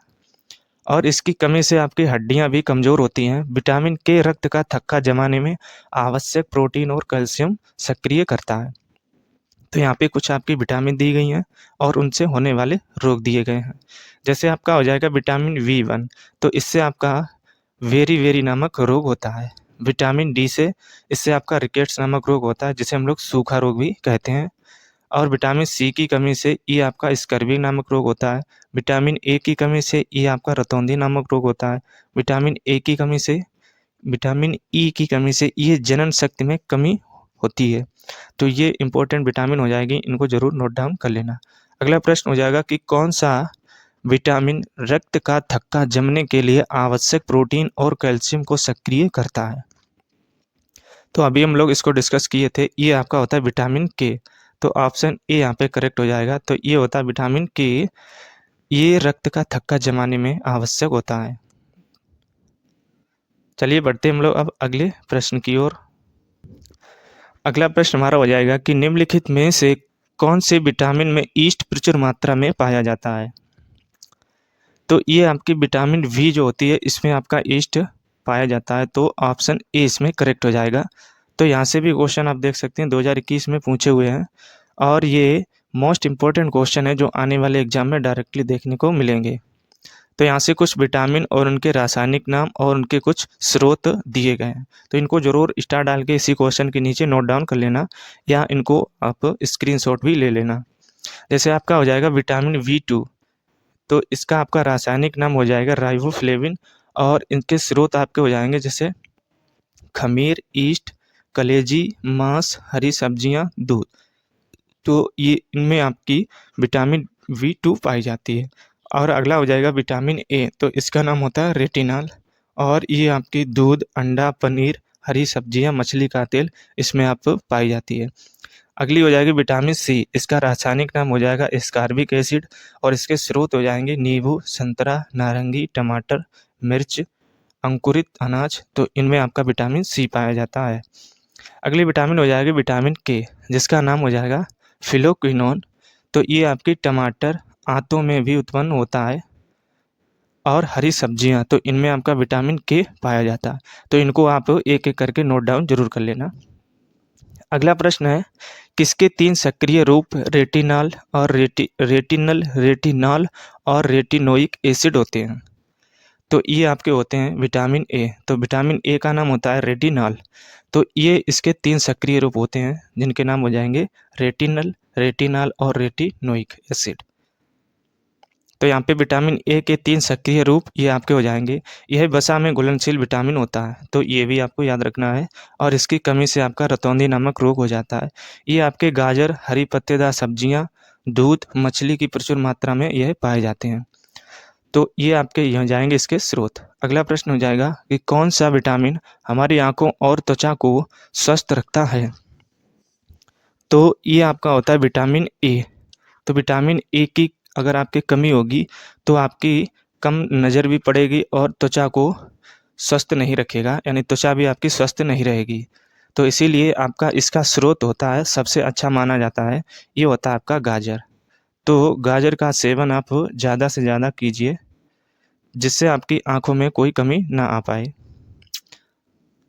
Speaker 1: और इसकी कमी से आपकी हड्डियां भी कमज़ोर होती हैं। विटामिन के रक्त का थक्का जमाने में आवश्यक प्रोटीन और कैल्शियम सक्रिय करता है। तो यहाँ पे कुछ आपकी विटामिन दी गई हैं और उनसे होने वाले रोग दिए गए हैं। जैसे आपका हो जाएगा विटामिन V1, तो इससे आपका वेरी वेरी नामक रोग होता है। विटामिन डी से इससे आपका रिकेट्स नामक रोग होता है, जिसे हम लोग सूखा रोग भी कहते हैं। और विटामिन सी की कमी से ये आपका स्कर्वी नामक रोग होता है। विटामिन ए की कमी से ये आपका रतौंधी नामक रोग होता है। विटामिन ई की कमी से ये जनन शक्ति में कमी होती है। तो ये इंपॉर्टेंट विटामिन हो जाएगी, इनको जरूर नोट डाउन कर लेना। अगला प्रश्न हो जाएगा कि कौन सा विटामिन रक्त का थक्का जमने के लिए आवश्यक प्रोटीन और कैल्शियम को सक्रिय करता है? तो अभी हम लोग इसको डिस्कस किए थे, ये आपका होता है विटामिन के। तो ऑप्शन ए यहाँ पे करेक्ट हो जाएगा। तो ये होता है विटामिन के, ये रक्त का थक्का जमाने में आवश्यक होता है। चलिए बढ़ते हम लोग अब अगले प्रश्न की ओर। अगला प्रश्न हमारा हो जाएगा कि निम्नलिखित में से कौन से विटामिन में ईस्ट प्रचुर मात्रा में पाया जाता है? तो ये आपकी विटामिन वी जो होती है, इसमें आपका ईस्ट पाया जाता है। तो ऑप्शन ए इसमें करेक्ट हो जाएगा। तो यहाँ से भी क्वेश्चन आप देख सकते हैं, 2021 में पूछे हुए हैं, और ये मोस्ट इम्पोर्टेंट क्वेश्चन है जो आने वाले एग्जाम में डायरेक्टली देखने को मिलेंगे। तो यहाँ से कुछ विटामिन और उनके रासायनिक नाम और उनके कुछ स्रोत दिए गए हैं, तो इनको जरूर स्टार डाल के इसी क्वेश्चन के नीचे नोट डाउन कर लेना, या इनको आप स्क्रीनशॉट भी ले लेना। जैसे आपका हो जाएगा विटामिन V2, तो इसका आपका रासायनिक नाम हो जाएगा राइबोफ्लेविन, और इनके स्रोत आपके हो जाएंगे जैसे खमीर, ईस्ट, कलेजी, मांस, हरी सब्जियां, दूध। तो ये इनमें आपकी विटामिन V2 पाई जाती है। और अगला हो जाएगा विटामिन ए, तो इसका नाम होता है रेटिनॉल, और ये आपकी दूध, अंडा, पनीर, हरी सब्जियां, मछली का तेल, इसमें आप पाई जाती है। अगली हो जाएगी विटामिन सी, इसका रासायनिक नाम हो जाएगा एस्कॉर्बिक एसिड, और इसके स्रोत हो जाएंगे नींबू, संतरा, नारंगी, टमाटर, मिर्च, अंकुरित अनाज। तो इनमें आपका विटामिन सी पाया जाता है। अगली विटामिन हो जाएगी विटामिन के, जिसका नाम हो जाएगा फिलोक्विनोन। तो ये आपकी टमाटर, आंतों में भी उत्पन्न होता है, और हरी सब्जियां, तो इनमें आपका विटामिन के पाया जाता है। तो इनको आप एक एक करके नोट डाउन जरूर कर लेना। अगला प्रश्न है, किसके 3 सक्रिय रूप रेटिनॉल और रेटिनॉल और रेटिनोइक एसिड होते हैं? तो ये आपके होते हैं विटामिन ए। तो विटामिन ए का नाम होता है रेटिनॉल। तो ये इसके 3 सक्रिय रूप होते हैं, जिनके नाम हो जाएंगे रेटिनॉल और रेटिनोइक एसिड। तो यहाँ पे विटामिन ए के 3 सक्रिय रूप ये आपके हो जाएंगे। यह वसा में घुलनशील विटामिन होता है, तो ये भी आपको याद रखना है, और इसकी कमी से आपका रतौंधी नामक रोग हो जाता है। ये आपके गाजर, हरी पत्तेदार सब्जियाँ, दूध, मछली की प्रचुर मात्रा में यह पाए जाते हैं। तो ये आपके यहाँ जाएंगे इसके स्रोत। अगला प्रश्न हो जाएगा कि कौन सा विटामिन हमारी आंखों और त्वचा को स्वस्थ रखता है? तो ये आपका होता है विटामिन ए। तो विटामिन ए की अगर आपकी कमी होगी तो आपकी कम नज़र भी पड़ेगी और त्वचा को स्वस्थ नहीं रखेगा, यानी त्वचा भी आपकी स्वस्थ नहीं रहेगी। तो इसीलिए आपका इसका स्रोत होता है, सबसे अच्छा माना जाता है, ये होता है आपका गाजर। तो गाजर का सेवन आप ज़्यादा से ज़्यादा कीजिए, जिससे आपकी आंखों में कोई कमी ना आ पाए।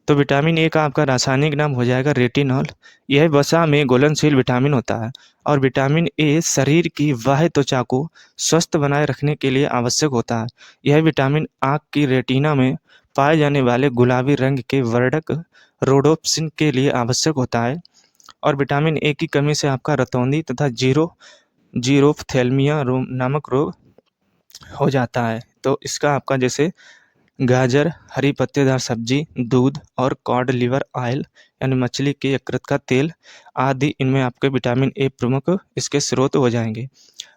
Speaker 1: तो विटामिन ए का आपका रासायनिक नाम हो जाएगा रेटिनॉल। यह वसा में घुलनशील विटामिन होता है, और विटामिन ए शरीर की बाह्य त्वचा को स्वस्थ बनाए रखने के लिए आवश्यक होता है। यह विटामिन आँख की रेटिना में पाए जाने वाले गुलाबी रंग के वर्णक रोडोप्सिन के लिए आवश्यक होता है। और विटामिन ए की कमी से आपका रतौंधी तथा जीरोफ्थेल्मिया नामक रोग हो जाता है। तो इसका आपका जैसे गाजर, हरी पत्तेदार सब्जी, दूध और कॉड लिवर ऑयल यानी मछली के यकृत का तेल आदि, इनमें आपके विटामिन ए प्रमुख इसके स्रोत हो जाएंगे।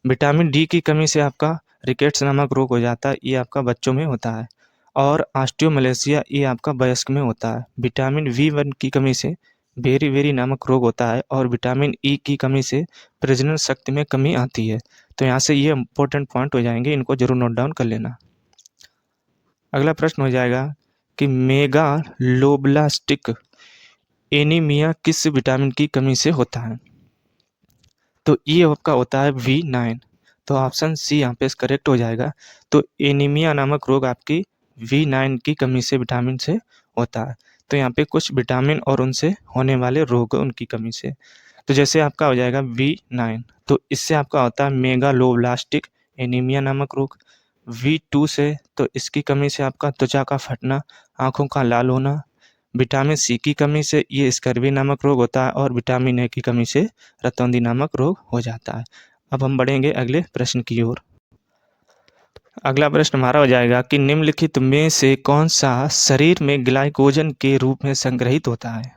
Speaker 1: विटामिन डी की कमी से आपका रिकेट्स नामक रोग हो जाता है, ये आपका बच्चों में होता है। और ऑस्टियोमलेशिया ये आपका वयस्क में होता है। विटामिन बी1 की कमी से बेरी नामक रोग होता है और विटामिन ई की कमी से प्रजनन शक्ति में कमी आती है। तो यहाँ से ये इंपॉर्टेंट पॉइंट हो जाएंगे, इनको जरूर नोट डाउन कर लेना। अगला प्रश्न हो जाएगा कि मेगालोब्लास्टिक एनीमिया किस विटामिन की कमी से होता है? तो ये आपका होता है V9। तो ऑप्शन सी यहाँ पे करेक्ट हो जाएगा। तो एनीमिया नामक रोग आपकी V9 की कमी से विटामिन से होता है। तो यहाँ पे कुछ विटामिन और उनसे होने वाले रोग उनकी कमी से। तो जैसे आपका हो जाएगा V9, तो इससे आपका होता है मेगालोब्लास्टिक एनीमिया नामक रोग। V2 से तो इसकी कमी से आपका त्वचा का फटना, आँखों का लाल होना। विटामिन सी की कमी से ये स्कर्वी नामक रोग होता है और विटामिन ए की कमी से रतौंधी नामक रोग हो जाता है। अब हम बढ़ेंगे अगले प्रश्न की ओर। अगला प्रश्न हमारा हो जाएगा कि निम्नलिखित में से कौन सा शरीर में ग्लाइकोजन के रूप में संग्रहित होता है?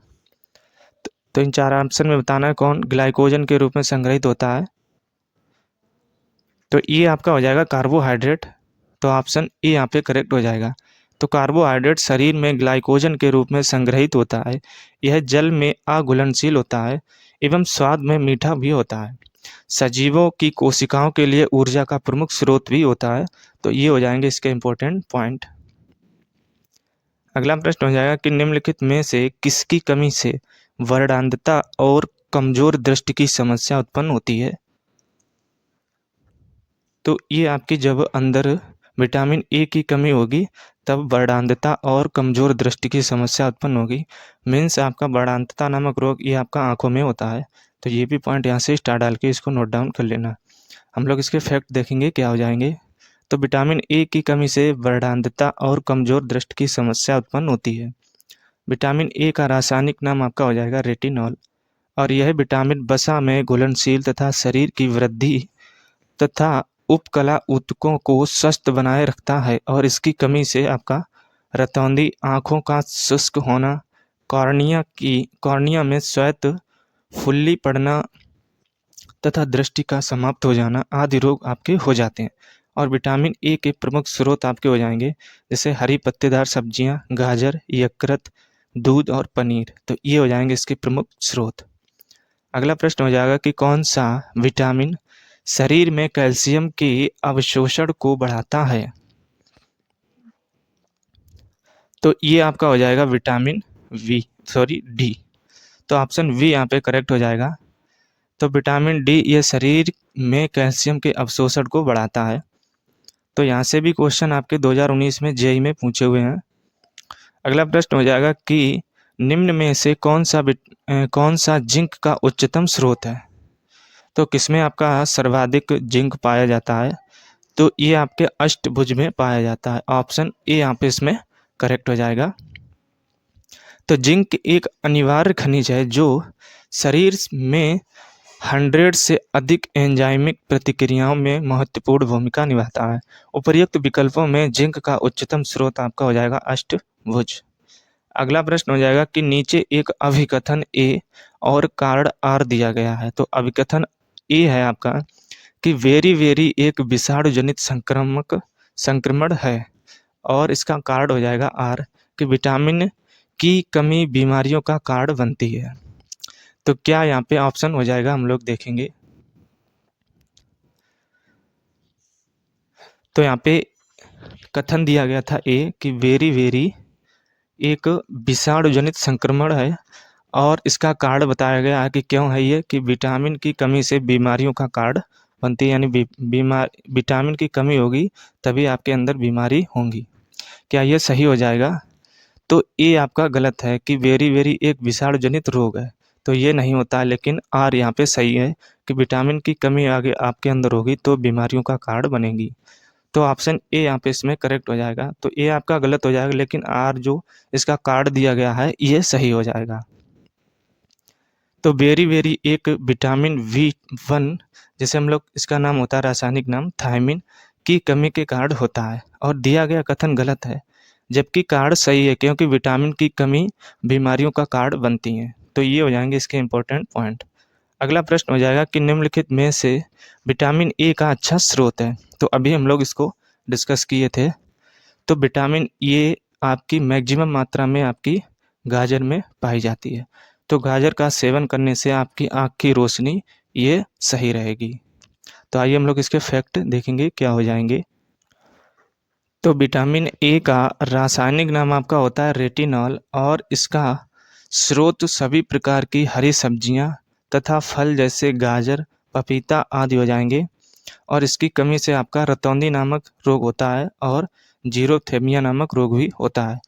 Speaker 1: तो इन चार ऑप्शन में बताना है कौन ग्लाइकोजन के रूप में संग्रहित होता है। तो ये आपका हो जाएगा कार्बोहाइड्रेट। तो ऑप्शन ए यहाँ पे करेक्ट हो जाएगा। तो कार्बोहाइड्रेट शरीर में ग्लाइकोजन के रूप में संग्रहित होता है। यह जल में अघुलनशील होता है एवं स्वाद में मीठा भी होता है। सजीवों की कोशिकाओं के लिए ऊर्जा का प्रमुख स्रोत भी होता है। तो ये हो जाएंगे इसके इंपॉर्टेंट पॉइंट। अगला प्रश्न हो जाएगा कि निम्नलिखित में से किसकी कमी से वर्णांधता और कमजोर दृष्टि की समस्या उत्पन्न होती है? तो ये आपकी जब अंदर विटामिन ए की कमी होगी तब वर्णांधता और कमजोर दृष्टि की समस्या उत्पन्न होगी। मीन्स आपका वर्णांधता नामक रोग ये आपका आंखों में होता है। तो ये भी पॉइंट यहाँ से स्टार डाल के इसको नोट डाउन कर लेना। हम लोग इसके फैक्ट देखेंगे क्या हो जाएंगे। तो विटामिन ए की कमी से वर्णांधता और कमजोर दृष्टि की समस्या उत्पन्न होती है। विटामिन ए का रासायनिक नाम आपका हो जाएगा रेटिनॉल और यह विटामिन वसा में घुलनशील तथा शरीर की वृद्धि तथा उपकला ऊतकों को स्वस्थ बनाए रखता है और इसकी कमी से आपका रतौंधी, आँखों का शुष्क होना, कॉर्निया में श्वेत फुल्ली पड़ना तथा दृष्टि का समाप्त हो जाना आदि रोग आपके हो जाते हैं। और विटामिन ए के प्रमुख स्रोत आपके हो जाएंगे जैसे हरी पत्तेदार सब्जियां, गाजर, यकृत, दूध और पनीर। तो ये हो जाएंगे इसके प्रमुख स्रोत। अगला प्रश्न हो जाएगा कि कौन सा विटामिन शरीर में कैल्शियम के अवशोषण को बढ़ाता है? तो ये आपका हो जाएगा विटामिन डी। तो ऑप्शन वी यहाँ पे करेक्ट हो जाएगा। तो विटामिन डी ये शरीर में कैल्शियम के अवशोषण को बढ़ाता है। तो यहाँ से भी क्वेश्चन आपके 2019 में जेईई में पूछे हुए हैं। अगला प्रश्न हो जाएगा कि निम्न में से कौन सा जिंक का उच्चतम स्रोत है? तो किसमें आपका सर्वाधिक जिंक पाया जाता है? तो ये आपके अष्टभुज में पाया जाता है। ऑप्शन ए यहाँ पे इसमें करेक्ट हो जाएगा। तो जिंक एक अनिवार्य खनिज है जो शरीर में 100 से अधिक एंजाइमिक प्रतिक्रियाओं में महत्वपूर्ण भूमिका निभाता है। उपर्युक्त विकल्पों में जिंक का उच्चतम स्रोत आपका हो जाएगा अष्टभुज। अगला प्रश्न हो जाएगा कि नीचे एक अभिकथन ए और कारण आर दिया गया है। तो अभिकथन ए है आपका कि वेरी एक विषाणु जनित संक्रमण है और इसका कारण हो जाएगा आर कि विटामिन की कमी बीमारियों का कारण बनती है। तो क्या यहाँ पे ऑप्शन हो जाएगा हम लोग देखेंगे। तो यहाँ पे कथन दिया गया था ए कि वेरी एक विषाणु जनित संक्रमण है और इसका कारण बताया गया है कि क्यों है ये कि विटामिन की कमी से बीमारियों का कारण बनती है, यानी विटामिन की कमी होगी तभी आपके अंदर बीमारी होंगी। क्या ये सही हो जाएगा? तो ये आपका गलत है कि वेरी एक विषाणु जनित रोग है, तो ये नहीं होता है। लेकिन आर यहाँ पे सही है कि विटामिन की कमी आगे आपके अंदर होगी तो बीमारियों का कारण बनेगी। तो ऑप्शन ए यहाँ पे इसमें करेक्ट हो जाएगा। तो ए आपका गलत हो जाएगा लेकिन आर जो इसका कार्ड दिया गया है ये सही हो जाएगा। तो वेरी एक विटामिन V1 जैसे हम लोग इसका नाम होता है रासायनिक नाम थायमिन की कमी के कारण होता है और दिया गया कथन गलत है, जबकि कारण सही है क्योंकि विटामिन की कमी बीमारियों का कारण बनती है। तो ये हो जाएंगे इसके इम्पोर्टेंट पॉइंट। अगला प्रश्न हो जाएगा कि निम्नलिखित में से विटामिन ए का अच्छा स्रोत है। तो अभी हम लोग इसको डिस्कस किए थे। तो विटामिन ए आपकी मैक्सिमम मात्रा में आपकी गाजर में पाई जाती है। तो गाजर का सेवन करने से आपकी आँख की रोशनी ये सही रहेगी। तो आइए हम लोग इसके फैक्ट देखेंगे क्या हो जाएंगे। तो विटामिन ए का रासायनिक नाम आपका होता है रेटिनॉल और इसका स्रोत सभी प्रकार की हरी सब्जियां तथा फल जैसे गाजर, पपीता आदि हो जाएंगे। और इसकी कमी से आपका रतौंधी नामक रोग होता है और जीरोथेमिया नामक रोग भी होता है।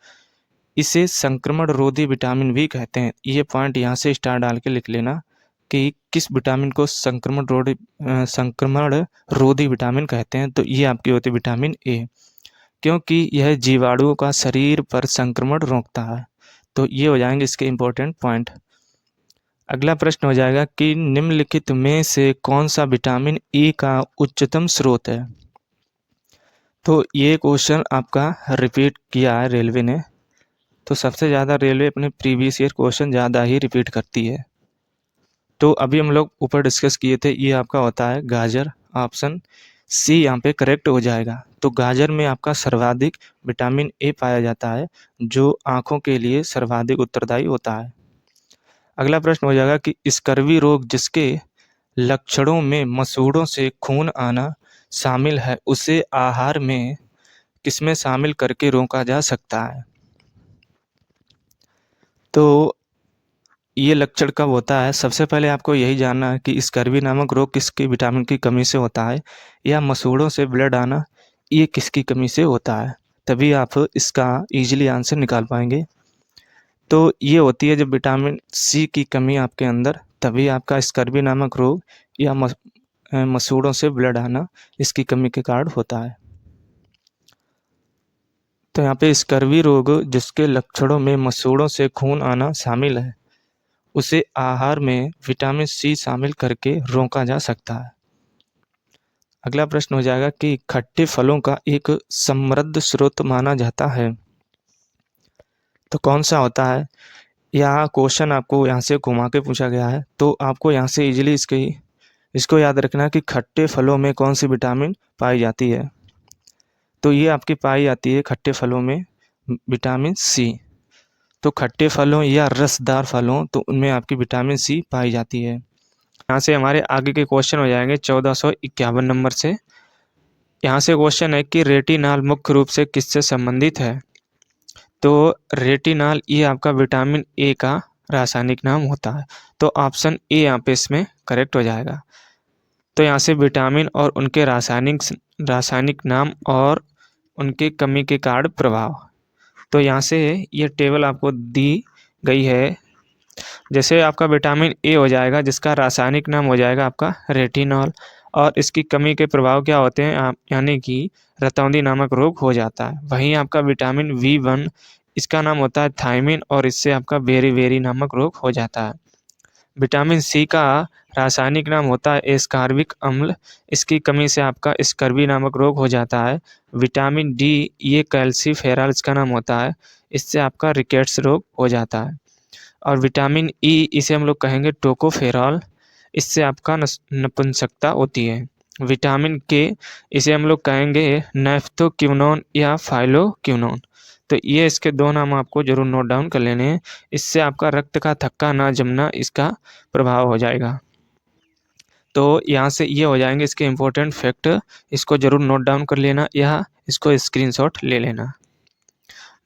Speaker 1: इसे संक्रमण रोधी विटामिन भी कहते हैं। ये पॉइंट यहाँ से स्टार डाल के लिख लेना कि किस विटामिन को संक्रमण रोधी विटामिन कहते हैं। तो ये आपकी होती है विटामिन ए, क्योंकि यह जीवाणुओं का शरीर पर संक्रमण रोकता है। तो ये हो जाएंगे इसके इम्पोर्टेंट पॉइंट। अगला प्रश्न हो जाएगा कि निम्नलिखित में से कौन सा विटामिन ए का उच्चतम स्रोत है। तो ये क्वेश्चन आपका रिपीट किया है रेलवे ने। तो सबसे ज़्यादा रेलवे अपने प्रीवियस ईयर क्वेश्चन ज़्यादा ही रिपीट करती है। तो अभी हम लोग ऊपर डिस्कस किए थे, ये आपका होता है गाजर। ऑप्शन सी यहाँ पे करेक्ट हो जाएगा। तो गाजर में आपका सर्वाधिक विटामिन ए पाया जाता है, जो आँखों के लिए सर्वाधिक उत्तरदायी होता है। अगला प्रश्न हो जाएगा कि स्कर्वी रोग जिसके लक्षणों में मसूड़ों से खून आना शामिल है, उसे आहार में किसमें शामिल करके रोका जा सकता है। तो ये लक्षण कब होता है, सबसे पहले आपको यही जानना है कि स्कर्वी नामक रोग किसकी विटामिन की कमी से होता है, या मसूड़ों से ब्लड आना ये किसकी कमी से होता है। तभी आप इसका इजीली आंसर निकाल पाएंगे। तो ये होती है जब विटामिन सी की कमी आपके अंदर, तभी आपका स्कर्वी नामक रोग या मसूड़ों से ब्लड आना इसकी कमी के कारण होता है। तो यहाँ पे स्कर्वी रोग जिसके लक्षणों में मसूड़ों से खून आना शामिल है, उसे आहार में विटामिन सी शामिल करके रोका जा सकता है। अगला प्रश्न हो जाएगा कि खट्टे फलों का एक समृद्ध स्रोत माना जाता है, तो कौन सा होता है। यहाँ क्वेश्चन आपको यहाँ से घुमा के पूछा गया है, तो आपको यहाँ से इजीली इसको याद रखना है कि खट्टे फलों में कौन सी विटामिन पाई जाती है। तो ये आपकी पाई जाती है खट्टे फलों में विटामिन सी। तो खट्टे फलों या रसदार फलों, तो उनमें आपकी विटामिन सी पाई जाती है। यहाँ से हमारे आगे के क्वेश्चन हो जाएंगे 1451 नंबर से। यहाँ से क्वेश्चन है कि रेटिनॉल मुख्य रूप से किससे संबंधित है। तो रेटिनॉल ये आपका विटामिन ए का रासायनिक नाम होता है। तो ऑप्शन ए यहाँ पे इसमें करेक्ट हो जाएगा। तो यहाँ से विटामिन और उनके रासायनिक नाम और उनके कमी के कारण प्रभाव। तो यहाँ से ये टेबल आपको दी गई है। जैसे आपका विटामिन ए हो जाएगा जिसका रासायनिक नाम हो जाएगा आपका रेटिनॉल, और इसकी कमी के प्रभाव क्या होते हैं यानी कि रतौंधी नामक रोग हो जाता है। वहीं आपका विटामिन V1 इसका नाम होता है थायमिन, और इससे आपका बेरी नामक रोग हो जाता है। विटामिन सी का रासायनिक नाम होता है एस्कार्बिक अम्ल, इसकी कमी से आपका स्कर्वी नामक रोग हो जाता है। विटामिन डी ये कैल्सीफेरॉल इसका नाम होता है, इससे आपका रिकेट्स रोग हो जाता है। और विटामिन ई इसे हम लोग कहेंगे टोकोफेरॉल, इससे आपका नपुंसकता होती है। विटामिन के इसे हम लोग कहेंगे नैफ्थोक्विनोन या फाइलोक्विनोन। तो ये इसके दो नाम आपको जरूर नोट डाउन कर लेने हैं, इससे आपका रक्त का थक्का ना जमना इसका प्रभाव हो जाएगा। तो यहाँ से ये हो जाएंगे इसके इम्पोर्टेंट फैक्ट, इसको जरूर नोट डाउन कर लेना या इसको स्क्रीनशॉट ले लेना।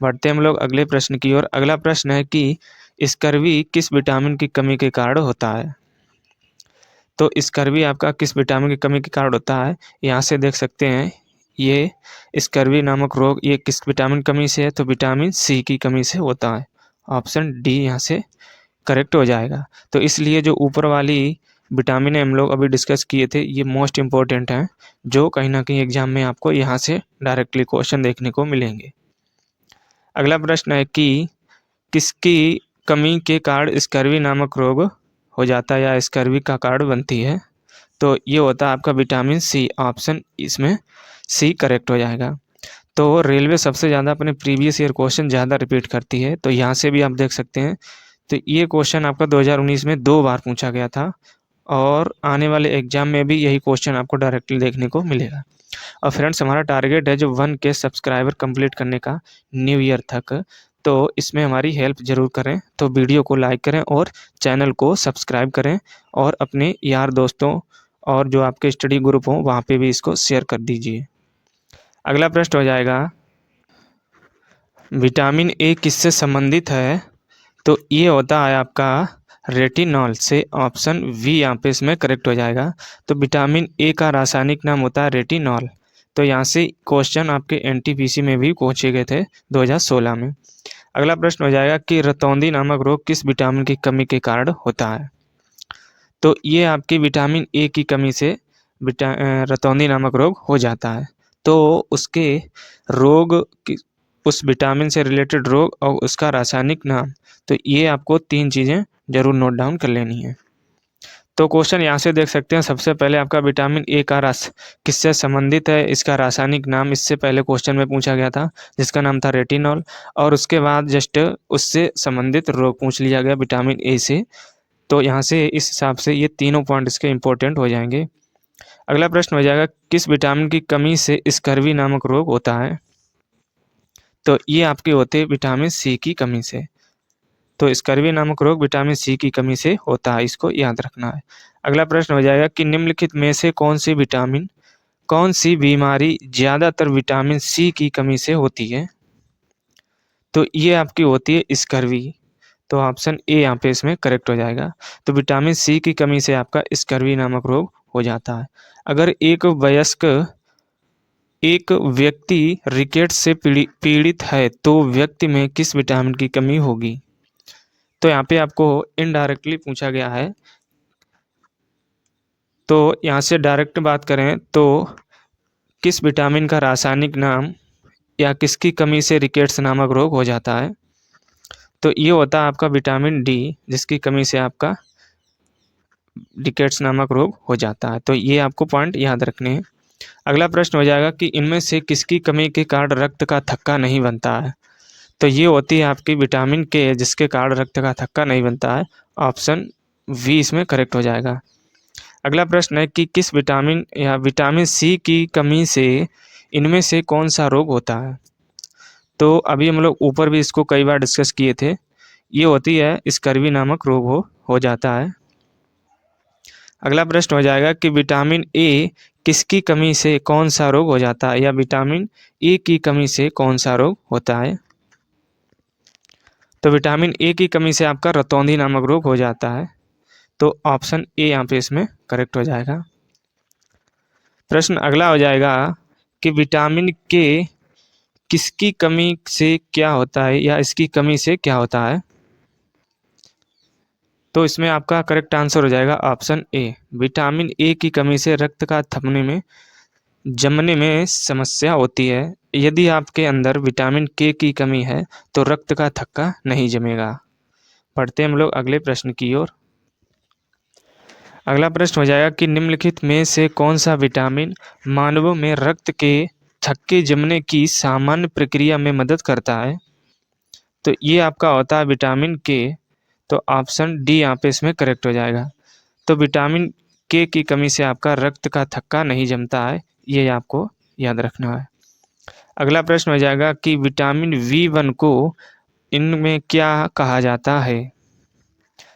Speaker 1: बढ़ते हम लोग अगले प्रश्न की ओर। अगला प्रश्न है कि स्कर्वी किस विटामिन की कमी के कारण होता है। तो स्कर्वी आपका किस विटामिन की कमी के कारण होता है, यहाँ से देख सकते हैं ये स्कर्वी नामक रोग ये किस विटामिन कमी से है, तो विटामिन सी की कमी से होता है। ऑप्शन डी यहाँ से करेक्ट हो जाएगा। तो इसलिए जो ऊपर वाली विटामिन हम लोग अभी डिस्कस किए थे ये मोस्ट इम्पोर्टेंट हैं, जो कहीं ना कहीं एग्जाम में आपको यहाँ से डायरेक्टली क्वेश्चन देखने को मिलेंगे। अगला प्रश्न है कि किसकी कमी के कारण स्कर्वी नामक रोग हो जाता है या स्कर्वी का कारण बनती है। तो ये होता है आपका विटामिन सी। ऑप्शन इसमें सी करेक्ट हो जाएगा। तो रेलवे सबसे ज़्यादा अपने प्रीवियस ईयर क्वेश्चन ज़्यादा रिपीट करती है, तो यहाँ से भी आप देख सकते हैं। तो ये क्वेश्चन आपका 2019 में 2 बार पूछा गया था और आने वाले एग्जाम में भी यही क्वेश्चन आपको डायरेक्टली देखने को मिलेगा। और फ्रेंड्स, हमारा टारगेट है जो 1K सब्सक्राइबर कंप्लीट करने का न्यू ईयर तक, तो इसमें हमारी हेल्प ज़रूर करें। तो वीडियो को लाइक करें और चैनल को सब्सक्राइब करें और अपने यार दोस्तों और जो आपके स्टडी ग्रुप हों वहाँ पे भी इसको शेयर कर दीजिए। अगला प्रश्न हो जाएगा, विटामिन ए किससे संबंधित है? तो ये होता है आपका रेटिनॉल से। ऑप्शन वी यहाँ पे इसमें करेक्ट हो जाएगा। तो विटामिन ए का रासायनिक नाम होता है रेटिनॉल। तो यहाँ से क्वेश्चन आपके एनटीपीसी में भी पूछे गए थे 2016 में। अगला प्रश्न हो जाएगा कि रतौंधी नामक रोग किस विटामिन की कमी के कारण होता है? तो ये आपकी विटामिन ए की कमी से रतौंधी नामक रोग हो जाता है। तो उसके रोग की, उस विटामिन से रिलेटेड रोग और उसका रासायनिक नाम, तो ये आपको 3 चीज़ें जरूर नोट डाउन कर लेनी है। तो क्वेश्चन यहाँ से देख सकते हैं। सबसे पहले आपका विटामिन ए का रस किससे संबंधित है, इसका रासायनिक नाम इससे पहले क्वेश्चन में पूछा गया था, जिसका नाम था रेटिनॉल। और उसके बाद जस्ट उससे संबंधित रोग पूछ लिया गया विटामिन ए से। तो यहाँ से इस हिसाब से ये तीनों पॉइंट इसके इंपॉर्टेंट हो जाएंगे। अगला प्रश्न हो जाएगा, किस विटामिन की कमी से स्कर्वी नामक रोग होता है? तो ये आपके होते हैं विटामिन सी की कमी से। तो स्कर्वी नामक रोग विटामिन सी की कमी से होता है, इसको याद रखना है। अगला प्रश्न हो जाएगा कि निम्नलिखित में से कौन सी बीमारी ज़्यादातर विटामिन सी की कमी से होती है? तो ये आपकी होती है स्कर्वी। तो ऑप्शन ए यहाँ पे इसमें करेक्ट हो जाएगा। तो विटामिन सी की कमी से आपका स्कर्वी नामक रोग हो जाता है। अगर एक व्यक्ति रिकेट्स से पीड़ित है तो व्यक्ति में किस विटामिन की कमी होगी? तो यहाँ पे आपको इनडायरेक्टली पूछा गया है। तो यहाँ से डायरेक्ट बात करें तो किस विटामिन का रासायनिक नाम या किसकी कमी से रिकेट्स नामक रोग हो जाता है? तो ये होता है आपका विटामिन डी, जिसकी कमी से आपका रिकेट्स नामक रोग हो जाता है। तो ये आपको पॉइंट याद रखने हैं। अगला प्रश्न हो जाएगा कि इनमें से किसकी कमी के कारण रक्त का थक्का नहीं बनता है? तो ये होती है आपकी विटामिन के, जिसके कारण रक्त का थक्का नहीं बनता है। ऑप्शन वी इसमें करेक्ट हो जाएगा। अगला प्रश्न है कि किस विटामिन या विटामिन सी की कमी से इनमें से कौन सा रोग होता है? तो अभी हम लोग ऊपर भी इसको कई बार डिस्कस किए थे। ये होती है स्कर्वी नामक रोग हो जाता है। अगला प्रश्न हो जाएगा कि विटामिन ए किसकी कमी से कौन सा रोग हो जाता है, या विटामिन ए की कमी से कौन सा रोग होता है? तो विटामिन ए की कमी से आपका रतौंधी नामक रोग हो जाता है। तो ऑप्शन ए यहाँ पे इसमें करेक्ट हो जाएगा। प्रश्न अगला हो जाएगा कि विटामिन के किसकी कमी से क्या होता है, या इसकी कमी से क्या होता है? तो इसमें आपका करेक्ट आंसर हो जाएगा ऑप्शन ए। विटामिन ए की कमी से रक्त का जमने में समस्या होती है। यदि आपके अंदर विटामिन के की कमी है तो रक्त का थक्का नहीं जमेगा। पढ़ते हैं हम लोग अगले प्रश्न की ओर। अगला प्रश्न हो जाएगा कि निम्नलिखित में से कौन सा विटामिन मानवों में रक्त के थक्के जमने की सामान्य प्रक्रिया में मदद करता है? तो ये आपका होता है विटामिन के। तो ऑप्शन डी यहाँ पे इसमें करेक्ट हो जाएगा। तो विटामिन के की कमी से आपका रक्त का थक्का नहीं जमता है, ये आपको याद रखना है। अगला प्रश्न हो जाएगा कि विटामिन V1 को इनमें क्या कहा जाता है?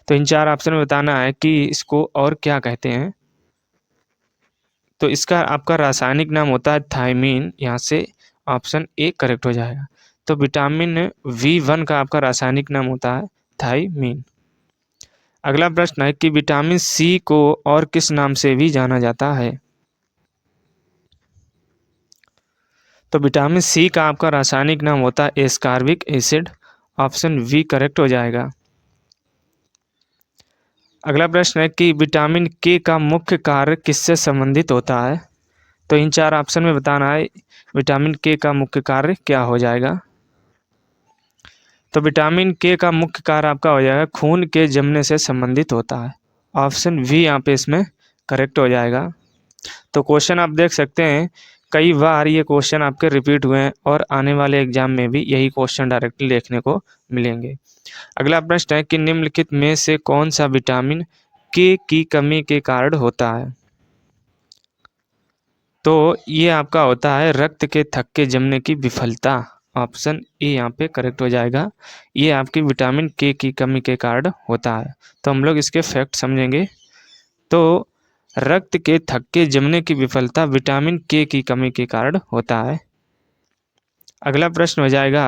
Speaker 1: तो इन 4 ऑप्शन में बताना है कि इसको और क्या कहते हैं। तो इसका आपका रासायनिक नाम होता है थायमीन। यहाँ से ऑप्शन ए करेक्ट हो जाएगा। तो विटामिन V1 का आपका रासायनिक नाम होता है थायमीन। अगला प्रश्न है कि विटामिन सी को और किस नाम से भी जाना जाता है? तो विटामिन सी का आपका रासायनिक नाम होता है ascorbic acid. Option B correct हो जाएगा। अगला प्रश्न है कि विटामिन के का मुख्य कार्य किससे संबंधित होता है? तो इन 4 ऑप्शन में बताना है विटामिन के का मुख्य कार्य क्या हो जाएगा। तो विटामिन के का मुख्य कार्य आपका हो जाएगा खून के जमने से संबंधित होता है। ऑप्शन वी यहाँ पे इसमें करेक्ट हो जाएगा। तो क्वेश्चन आप देख सकते हैं कई बार ये क्वेश्चन आपके रिपीट हुए हैं और आने वाले एग्जाम में भी यही क्वेश्चन डायरेक्टली देखने को मिलेंगे। अगला प्रश्न है कि निम्नलिखित में से कौन सा विटामिन के की कमी के कारण होता है? तो ये आपका होता है रक्त के थक्के जमने की विफलता। ऑप्शन ए यहाँ पे करेक्ट हो जाएगा। ये आपकी विटामिन के की कमी के कारण होता है। तो हम लोग इसके फैक्ट समझेंगे। तो रक्त के थक्के जमने की विफलता विटामिन के की कमी के कारण होता है। अगला प्रश्न हो जाएगा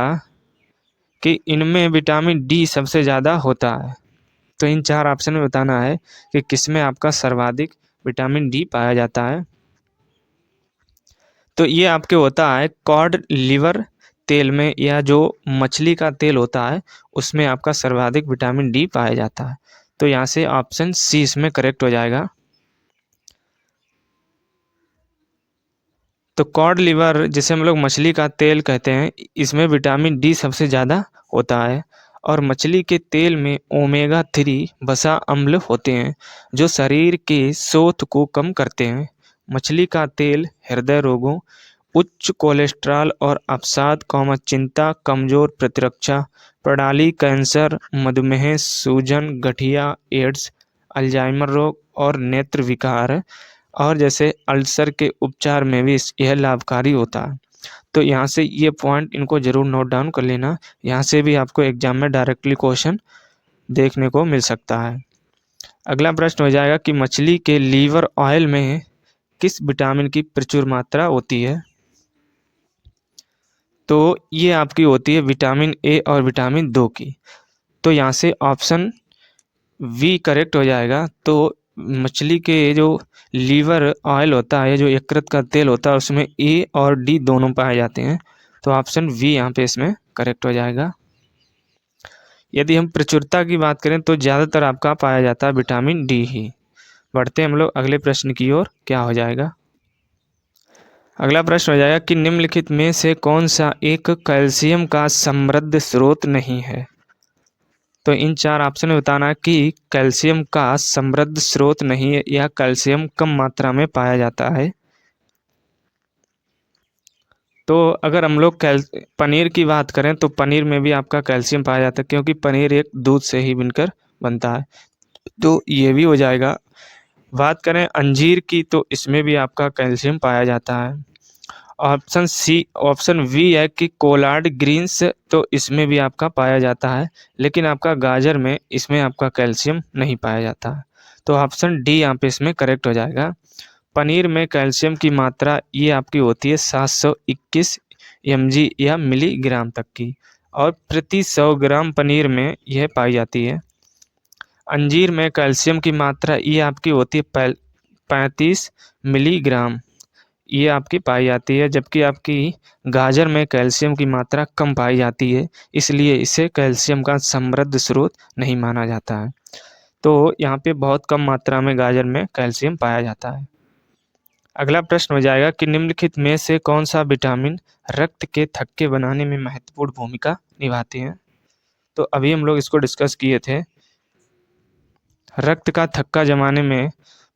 Speaker 1: कि इनमें विटामिन डी सबसे ज़्यादा होता है। तो इन चार ऑप्शन में बताना है कि किसमें आपका सर्वाधिक विटामिन डी पाया जाता है। तो ये आपके होता है कॉड लिवर तेल में, या जो मछली का तेल होता है उसमें आपका सर्वाधिक विटामिन डी पाया जाता है। तो यहाँ से ऑप्शन सी इसमें करेक्ट हो जाएगा। तो कॉड लिवर, जिसे हम लोग मछली का तेल कहते हैं, इसमें विटामिन डी सबसे ज़्यादा होता है। और मछली के तेल में ओमेगा 3 वसा अम्ल होते हैं जो शरीर के शोथ को कम करते हैं। मछली का तेल हृदय रोगों, उच्च कोलेस्ट्रॉल और अवसाद, चिंता, कमजोर प्रतिरक्षा प्रणाली, कैंसर, मधुमेह, सूजन, गठिया, एड्स, अल्जाइमर रोग और नेत्र विकार और जैसे अल्सर के उपचार में भी यह लाभकारी होता है। तो यहाँ से ये पॉइंट इनको जरूर नोट डाउन कर लेना। यहाँ से भी आपको एग्जाम में डायरेक्टली क्वेश्चन देखने को मिल सकता है। अगला प्रश्न हो जाएगा कि मछली के लीवर ऑयल में किस विटामिन की प्रचुर मात्रा होती है? तो ये आपकी होती है विटामिन ए और विटामिन 2 की। तो यहाँ से ऑप्शन वी करेक्ट हो जाएगा। तो मछली के जो लीवर ऑयल होता है, जो यकृत का तेल होता है, उसमें ए और डी दोनों पाए जाते हैं। तो ऑप्शन वी यहाँ पे इसमें करेक्ट हो जाएगा। यदि हम प्रचुरता की बात करें तो ज़्यादातर आपका पाया जाता है विटामिन डी ही। बढ़ते हम लोग अगले प्रश्न की ओर। क्या हो जाएगा? अगला प्रश्न हो जाएगा कि निम्नलिखित में से कौन सा एक कैल्शियम का समृद्ध स्रोत नहीं है? तो इन चार ऑप्शन में बताना है कि कैल्शियम का समृद्ध स्रोत नहीं है या कैल्शियम कम मात्रा में पाया जाता है। तो अगर हम लोग पनीर की बात करें तो पनीर में भी आपका कैल्शियम पाया जाता है, क्योंकि पनीर एक दूध से ही बनकर बनता है। तो ये भी हो जाएगा। बात करें अंजीर की तो इसमें भी आपका कैल्शियम पाया जाता है। ऑप्शन वी है कि कोलार्ड ग्रीन्स, तो इसमें भी आपका पाया जाता है, लेकिन आपका गाजर में इसमें आपका कैल्शियम नहीं पाया जाता है। तो ऑप्शन डी यहाँ पे इसमें करेक्ट हो जाएगा। पनीर में कैल्शियम की मात्रा ये आपकी होती है 721 mg या मिलीग्राम तक की, और प्रति 100 ग्राम पनीर में यह पाई जाती है। अंजीर में कैल्शियम की मात्रा ये आपकी होती है 35 मिलीग्राम, ये आपकी पाई जाती है, जबकि आपकी गाजर में कैल्शियम की मात्रा कम पाई जाती है, इसलिए इसे कैल्शियम का समृद्ध स्रोत नहीं माना जाता है। तो यहाँ पे बहुत कम मात्रा में गाजर में कैल्शियम पाया जाता है। अगला प्रश्न हो जाएगा कि निम्नलिखित में से कौन सा विटामिन रक्त के थक्के बनाने में महत्वपूर्ण भूमिका निभाते हैं? तो अभी हम लोग इसको डिस्कस किए थे। रक्त का थक्का जमाने में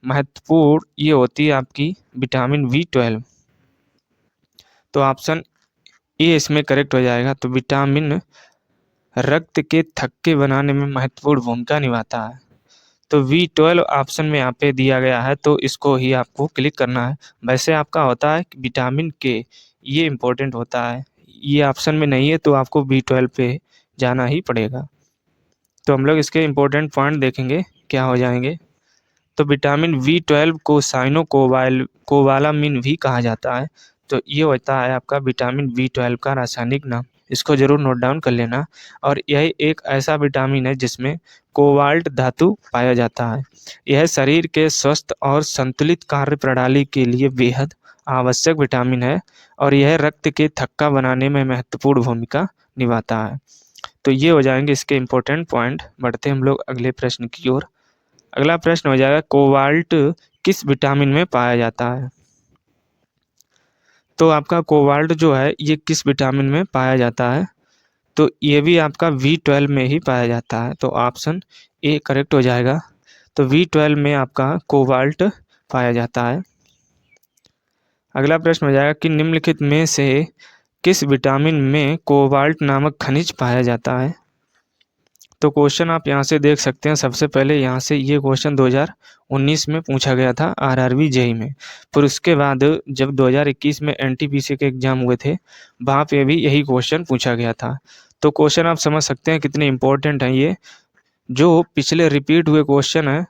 Speaker 1: महत्वपूर्ण ये होती है आपकी विटामिन B12। तो ऑप्शन ए इसमें करेक्ट हो जाएगा। तो विटामिन रक्त के थक्के बनाने में महत्वपूर्ण भूमिका निभाता है। तो B12 ऑप्शन में यहाँ पे दिया गया है, तो इसको ही आपको क्लिक करना है। वैसे आपका होता है विटामिन के, ये इम्पोर्टेंट होता है, ये ऑप्शन में नहीं है तो आपको B12 पे जाना ही पड़ेगा। तो हम लोग इसके इम्पोर्टेंट पॉइंट देखेंगे क्या हो जाएंगे। तो विटामिन B12 को कोबालामिन भी कहा जाता है। तो ये होता है आपका विटामिन B12 का रासायनिक नाम, इसको जरूर नोट डाउन कर लेना। और यह एक ऐसा विटामिन है जिसमें कोबाल्ट धातु पाया जाता है। यह शरीर के स्वस्थ और संतुलित कार्य प्रणाली के लिए बेहद आवश्यक विटामिन है, और यह रक्त के थक्का बनाने में महत्वपूर्ण भूमिका निभाता है। तो ये हो जाएंगे इसके इम्पोर्टेंट पॉइंट। बढ़ते हम लोग अगले प्रश्न की ओर। अगला प्रश्न हो जाएगा कोबाल्ट किस विटामिन में पाया जाता है? तो आपका कोबाल्ट जो है ये किस विटामिन में पाया जाता है? तो ये भी आपका B12 में ही पाया जाता है। तो ऑप्शन ए करेक्ट हो जाएगा। तो B12 में आपका कोबाल्ट पाया जाता है। अगला प्रश्न हो जाएगा कि निम्नलिखित में से किस विटामिन में कोबाल्ट नामक खनिज पाया जाता है। तो क्वेश्चन आप यहाँ से देख सकते हैं। सबसे पहले यहाँ से ये क्वेश्चन 2019 में पूछा गया था आरआरबी जेईई में। फिर उसके बाद जब 2021 में एनटीपीसी के एग्जाम हुए थे, वहाँ पे भी यही क्वेश्चन पूछा गया था। तो क्वेश्चन आप समझ सकते हैं कितने इंपॉर्टेंट हैं ये। जो पिछले रिपीट हुए क्वेश्चन है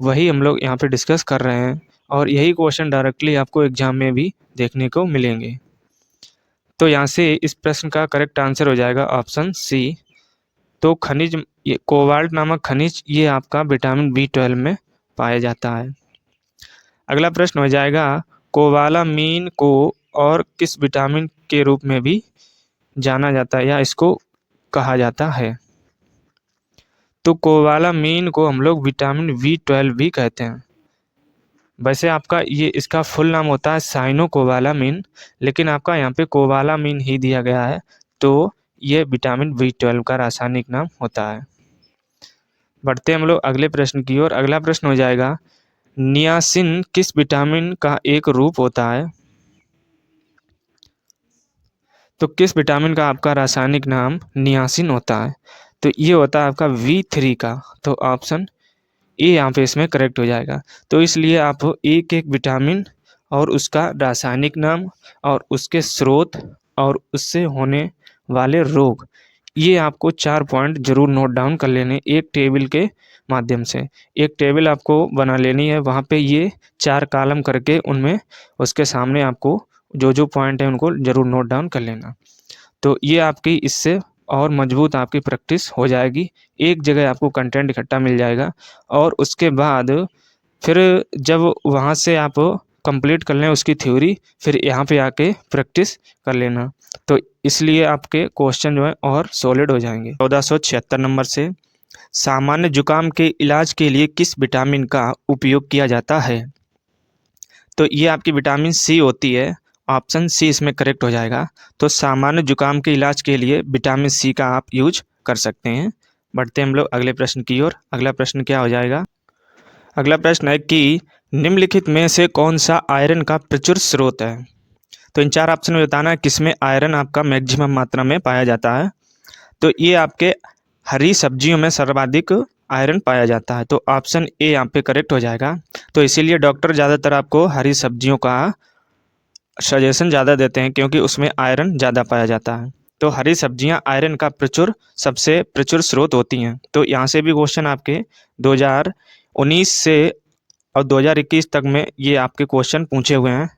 Speaker 1: वही हम लोग यहाँ पे डिस्कस कर रहे हैं, और यही क्वेश्चन डायरेक्टली आपको एग्जाम में भी देखने को मिलेंगे। तो यहाँ से इस प्रश्न का करेक्ट आंसर हो जाएगा ऑप्शन सी। तो खनिज, ये कोबाल्ट नामक खनिज, ये आपका विटामिन B12 में पाया जाता है। अगला प्रश्न हो जाएगा कोबालामीन को और किस विटामिन के रूप में भी जाना जाता है या इसको कहा जाता है। तो कोबालामीन को हम लोग विटामिन B12 भी कहते हैं। वैसे आपका ये इसका फुल नाम होता है साइनोकोबालामीन, लेकिन आपका यहाँ पे कोबालामीन ही दिया गया है, तो ये विटामिन B12 का रासायनिक नाम होता है। बढ़ते हम लोग अगले प्रश्न की ओर। अगला प्रश्न हो जाएगा नियासिन किस विटामिन का एक रूप होता है। तो किस विटामिन का आपका रासायनिक नाम नियासिन होता है। तो ये होता है आपका V3 का। तो ऑप्शन ए यहाँ पे इसमें करेक्ट हो जाएगा। तो इसलिए आप एक एक विटामिन और उसका रासायनिक नाम और उसके स्रोत और उससे होने वाले रोग, ये आपको 4 पॉइंट जरूर नोट डाउन कर लेने एक टेबल के माध्यम से। एक टेबल आपको बना लेनी है, वहाँ पे ये 4 कॉलम करके उनमें उसके सामने आपको जो जो पॉइंट है उनको जरूर नोट डाउन कर लेना। तो ये आपकी इससे और मजबूत आपकी प्रैक्टिस हो जाएगी। एक जगह आपको कंटेंट इकट्ठा मिल जाएगा, और उसके बाद फिर जब वहाँ से आप कंप्लीट कर लें उसकी थ्योरी, फिर यहाँ पे आके प्रैक्टिस कर लेना। तो इसलिए आपके क्वेश्चन जो है और सॉलिड हो जाएंगे। 1476 नंबर से सामान्य जुकाम के इलाज के लिए किस विटामिन का उपयोग किया जाता है। तो ये आपकी विटामिन सी होती है। ऑप्शन सी इसमें करेक्ट हो जाएगा। तो सामान्य जुकाम के इलाज के लिए विटामिन सी का आप यूज कर सकते हैं। बढ़ते हम लोग अगले प्रश्न की ओर। अगला प्रश्न क्या हो जाएगा। अगला प्रश्न है कि निम्नलिखित में से कौन सा आयरन का प्रचुर स्रोत है। तो इन 4 ऑप्शन में बताना है किसमें आयरन आपका मैक्सिमम मात्रा में पाया जाता है। तो ये आपके हरी सब्जियों में सर्वाधिक आयरन पाया जाता है। तो ऑप्शन ए यहाँ पे करेक्ट हो जाएगा। तो इसीलिए डॉक्टर ज़्यादातर आपको हरी सब्जियों का सजेशन ज़्यादा देते हैं, क्योंकि उसमें आयरन ज़्यादा पाया जाता है। तो हरी सब्जियां आयरन का सबसे प्रचुर स्रोत होती हैं। तो यहाँ से भी क्वेश्चन आपके 2019 से और 2021 तक में ये आपके क्वेश्चन पूछे हुए हैं।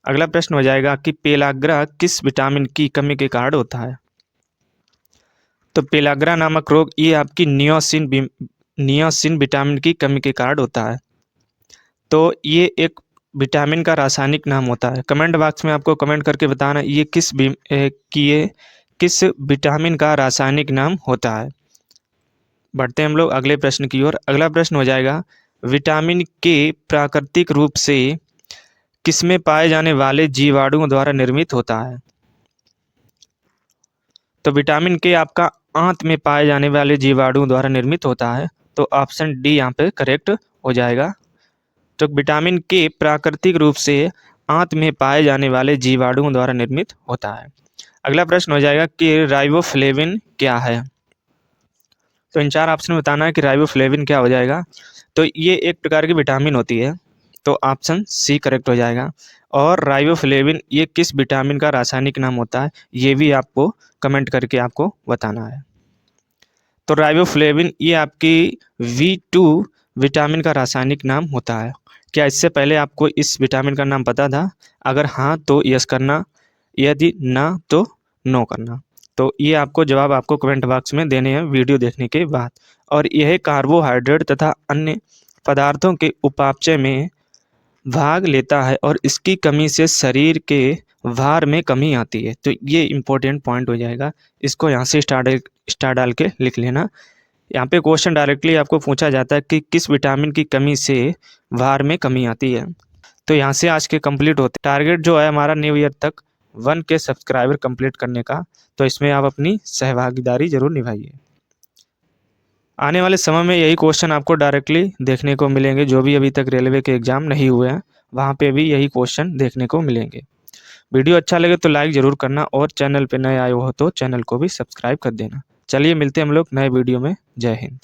Speaker 1: अगला प्रश्न हो जाएगा कि पेलाग्रा किस विटामिन की कमी के कारण होता है। तो पेलाग्रा नामक रोग ये आपकी नियोसिन विटामिन की कमी के कारण होता है। तो ये एक विटामिन का रासायनिक नाम होता है। कमेंट बॉक्स में आपको कमेंट करके बताना ये किस विटामिन का रासायनिक नाम होता है। बढ़ते हैं हम लोग अगले प्रश्न की ओर। अगला प्रश्न हो जाएगा विटामिन के प्राकृतिक रूप से किसमें पाए जाने वाले जीवाणुओं द्वारा निर्मित होता है। तो विटामिन के आपका आंत में पाए जाने वाले जीवाणुओं द्वारा निर्मित होता है। तो ऑप्शन डी यहाँ पे करेक्ट हो जाएगा। तो विटामिन के प्राकृतिक रूप से आंत में पाए जाने वाले जीवाणुओं द्वारा निर्मित होता है। अगला प्रश्न हो जाएगा कि राइबोफ्लेविन क्या है। तो इन 4 ऑप्शन में बताना है कि राइबोफ्लेविन क्या हो जाएगा। तो ये एक प्रकार की विटामिन होती है। तो ऑप्शन सी करेक्ट हो जाएगा। और राइबोफ्लेविन ये किस विटामिन का रासायनिक नाम होता है, ये भी आपको कमेंट करके आपको बताना है। तो राइबोफ्लेविन ये आपकी V2 विटामिन का रासायनिक नाम होता है। क्या इससे पहले आपको इस विटामिन का नाम पता था। अगर हाँ तो यस करना, यदि ना तो नो करना। तो ये आपको जवाब आपको कमेंट बॉक्स में देने हैं वीडियो देखने के बाद। और यह कार्बोहाइड्रेट तथा अन्य पदार्थों के उपापचय में भाग लेता है और इसकी कमी से शरीर के भार में कमी आती है। तो ये इंपॉर्टेंट पॉइंट हो जाएगा। इसको यहाँ से स्टार डाल के लिख लेना। यहाँ पे क्वेश्चन डायरेक्टली आपको पूछा जाता है कि किस विटामिन की कमी से भार में कमी आती है। तो यहाँ से आज के कंप्लीट होते टारगेट जो है हमारा न्यू ईयर तक 1K सब्सक्राइबर कंप्लीट करने का। तो इसमें आप अपनी सहभागीदारी जरूर निभाइए। आने वाले समय में यही क्वेश्चन आपको डायरेक्टली देखने को मिलेंगे। जो भी अभी तक रेलवे के एग्ज़ाम नहीं हुए हैं वहाँ पे भी यही क्वेश्चन देखने को मिलेंगे। वीडियो अच्छा लगे तो लाइक ज़रूर करना और चैनल पे नए आए हो तो चैनल को भी सब्सक्राइब कर देना। चलिए मिलते हैं हम लोग नए वीडियो में। जय हिंद।